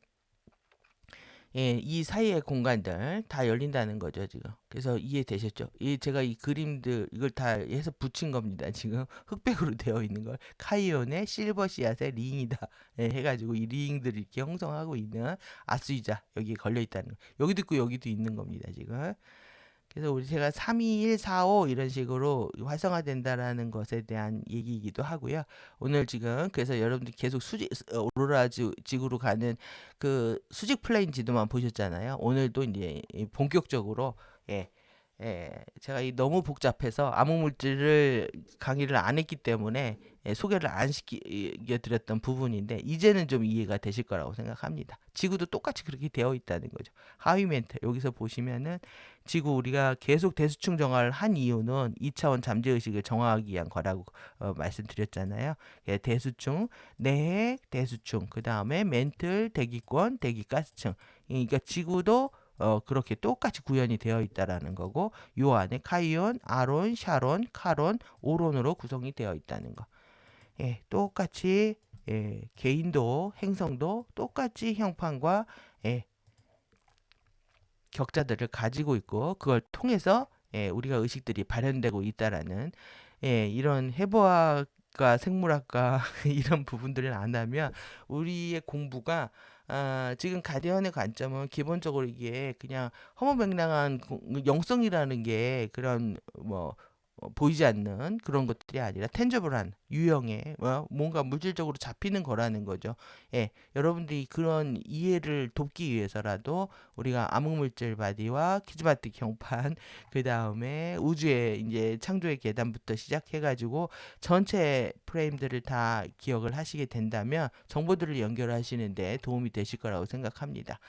예, 이 사이의 공간들 다 열린다는 거죠, 지금. 그래서 이해되셨죠? 제가 이 그림들, 이걸 다 해서 붙인 겁니다. 지금 흑백으로 되어 있는 걸. 카이온의 실버 씨앗의 링이다. 예, 해가지고 이 링들이 이렇게 형성하고 있는 아스이자, 여기에 걸려 있다는 거. 여기도 있고 여기도 있는 겁니다, 지금. 그래서 우리 제가 32145 이런 식으로 활성화된다라는 것에 대한 얘기이기도 하고요. 오늘 지금 그래서 여러분들이 계속 오로라 지구로 가는 그 수직 플레인 지도만 보셨잖아요. 오늘도 이제 본격적으로 예, 제가 너무 복잡해서 암흑물질을 강의를 안 했기 때문에 소개를 안 시켜드렸던 부분인데 이제는 좀 이해가 되실 거라고 생각합니다. 지구도 똑같이 그렇게 되어 있다는 거죠. 하위 멘트 여기서 보시면은 지구 우리가 계속 대수층 정화를 한 이유는 2차원 잠재의식을 정화하기 위한 거라고 말씀드렸잖아요. 예, 대수층, 내핵, 대수층, 그 다음에 멘틀, 대기권, 대기가스층. 그러니까 지구도 그렇게 똑같이 구현이 되어 있다라는 거고 요 안에 카이온, 아론, 샤론, 카론, 오론으로 구성이 되어 있다는 거. 예, 똑같이 개인도 행성도 똑같이 형판과 예, 격자들을 가지고 있고 그걸 통해서 우리가 의식들이 발현되고 있다라는 이런 해부학과 생물학과 이런 부분들을 안 하면 우리의 공부가 지금 가디언의 관점은 기본적으로 이게 그냥 허무맹랑한 영성이라는 게 그런 뭐 보이지 않는 그런 것들이 아니라 텐저블한 유형의 뭔가 물질적으로 잡히는 거라는 거죠. 예, 여러분들이 그런 이해를 돕기 위해서라도 우리가 암흑물질 바디와 키즈마틱 형판 그 다음에 우주의 이제 창조의 계단부터 시작해가지고 전체 프레임들을 다 기억을 하시게 된다면 정보들을 연결하시는데 도움이 되실 거라고 생각합니다.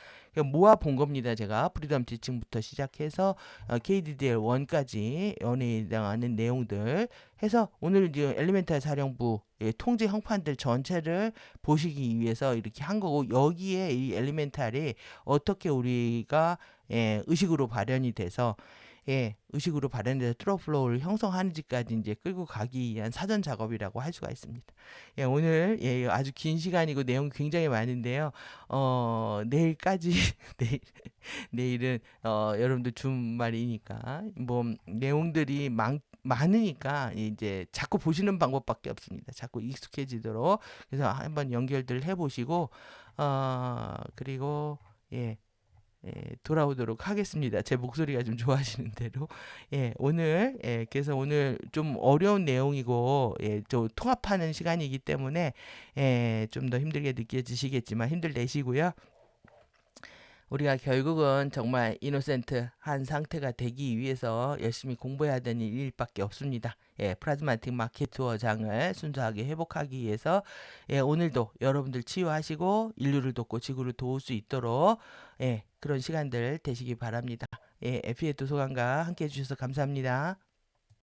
모아 본 겁니다. 제가 프리덤 지층부터 시작해서 KDDL1까지 연애에 해당하는 내용들 해서 오늘 이제 엘리멘탈 사령부 통제 형판들 전체를 보시기 위해서 이렇게 한 거고 여기에 이 엘리멘탈이 어떻게 우리가 의식으로 발현이 돼서 의식으로 발현돼서 트로플로우를 형성하는지까지 이제 끌고 가기 위한 사전 작업이라고 할 수가 있습니다. 오늘 아주 긴 시간이고 내용이 굉장히 많은데요. 내일까지 내일은 여러분들 주말이니까 뭐 내용들이 많으니까 이제 자꾸 보시는 방법밖에 없습니다. 자꾸 익숙해지도록 그래서 한번 연결들 해보시고 그리고 돌아오도록 하겠습니다. 제 목소리가 좀 좋아하시는 대로. 오늘, 그래서 오늘 좀 어려운 내용이고, 좀 통합하는 시간이기 때문에, 좀 더 힘들게 느껴지시겠지만 힘들내시고요. 우리가 결국은 정말 이노센트한 상태가 되기 위해서 열심히 공부해야 되는 일밖에 없습니다. 프라즈마틱 마켓 투어장을 순수하게 회복하기 위해서 오늘도 여러분들 치유하시고 인류를 돕고 지구를 도울 수 있도록 그런 시간들 되시기 바랍니다. 에피에 도서관과 함께 해주셔서 감사합니다.